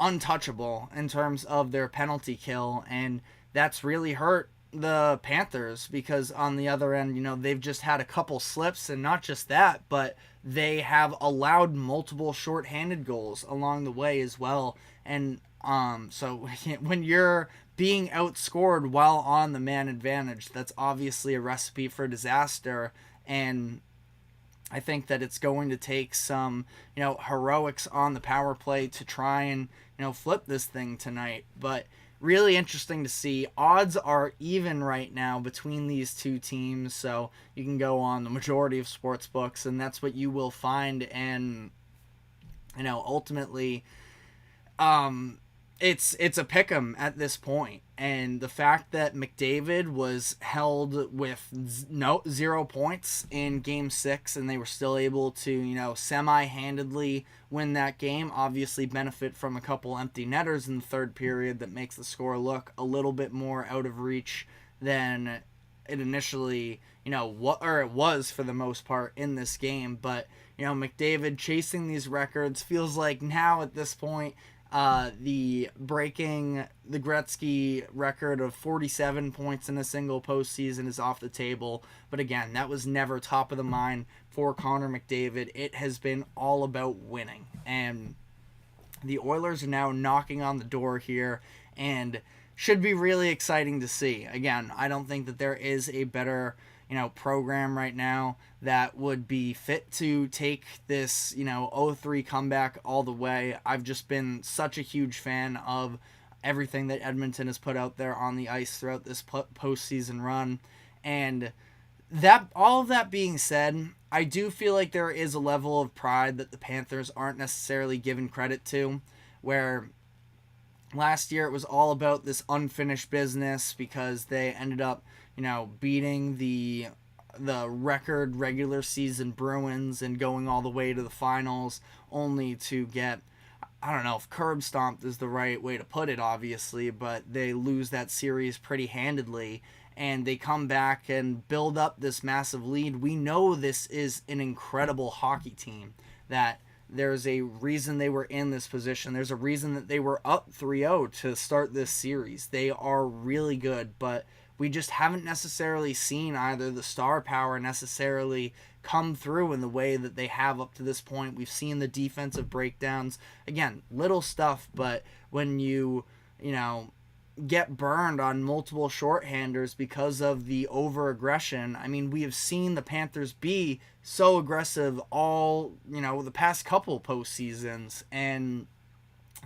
untouchable in terms of their penalty kill, and that's really hurt the Panthers, because on the other end, they've just had a couple slips, and not just that, but they have allowed multiple shorthanded goals along the way as well. And so when you're being outscored while on the man advantage, that's obviously a recipe for disaster. And I think that it's going to take some, heroics on the power play to try and, flip this thing tonight. But really interesting to see. Odds are even right now between these two teams, so you can go on the majority of sports books, and that's what you will find. And ultimately, it's a pick'em at this point. And the fact that McDavid was held with 0 points in Game 6, and they were still able to, semi-handedly win that game, obviously benefit from a couple empty netters in the third period that makes the score look a little bit more out of reach than it initially, it was for the most part in this game. But, McDavid chasing these records feels like now at this point, breaking the Gretzky record of 47 points in a single postseason is off the table. But again, that was never top of the mind for Connor McDavid. It has been all about winning. And the Oilers are now knocking on the door here, and should be really exciting to see. Again, I don't think that there is a better program right now that would be fit to take this 0-3 comeback all the way. I've just been such a huge fan of everything that Edmonton has put out there on the ice throughout this postseason run. And that, all of that being said, I do feel like there is a level of pride that the Panthers aren't necessarily given credit to, where last year it was all about this unfinished business because they ended up beating the record regular season Bruins and going all the way to the finals, only to get, I don't know if curb stomped is the right way to put it, obviously, but they lose that series pretty handedly, and they come back and build up this massive lead. We know this is an incredible hockey team, that there's a reason they were in this position. There's a reason that they were up 3-0 to start this series. They are really good, but we just haven't necessarily seen either the star power necessarily come through in the way that they have up to this point. We've seen the defensive breakdowns. Again, little stuff, but when you get burned on multiple shorthanders because of the over-aggression, I mean, we have seen the Panthers be so aggressive all, the past couple postseasons, and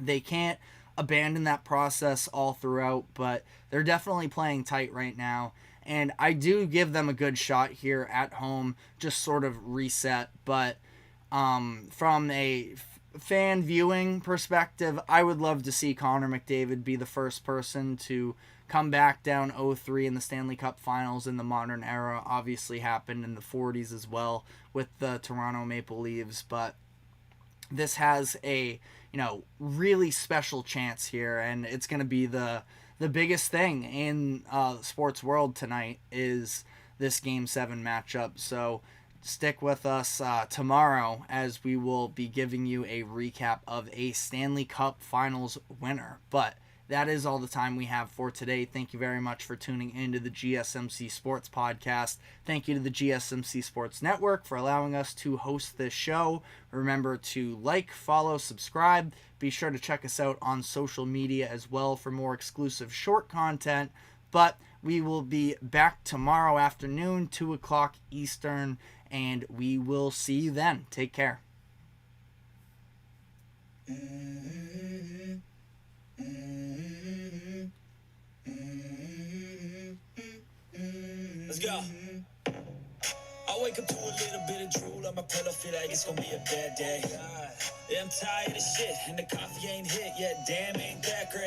they can't abandon that process all throughout, but they're definitely playing tight right now, and I do give them a good shot here at home, just sort of reset. But from a fan viewing perspective, I would love to see Connor McDavid be the first person to come back down 0-3 in the Stanley Cup Finals in the modern era. Obviously happened in the 40s as well with the Toronto Maple Leafs, but this has a really special chance here, and it's going to be the biggest thing in the sports world tonight is this Game 7 matchup. So stick with us tomorrow, as we will be giving you a recap of a Stanley Cup Finals winner. But that is all the time we have for today. Thank you very much for tuning into the GSMC Sports Podcast. Thank you to the GSMC Sports Network for allowing us to host this show. Remember to like, follow, subscribe. Be sure to check us out on social media as well for more exclusive short content. But we will be back tomorrow afternoon, 2 o'clock Eastern, and we will see you then. Take care. Let's go. I wake up to a little bit of drool on my pillow, feel like it's gonna be a bad day. Yeah, I'm tired of shit, and the coffee ain't hit yet. Damn, ain't that great.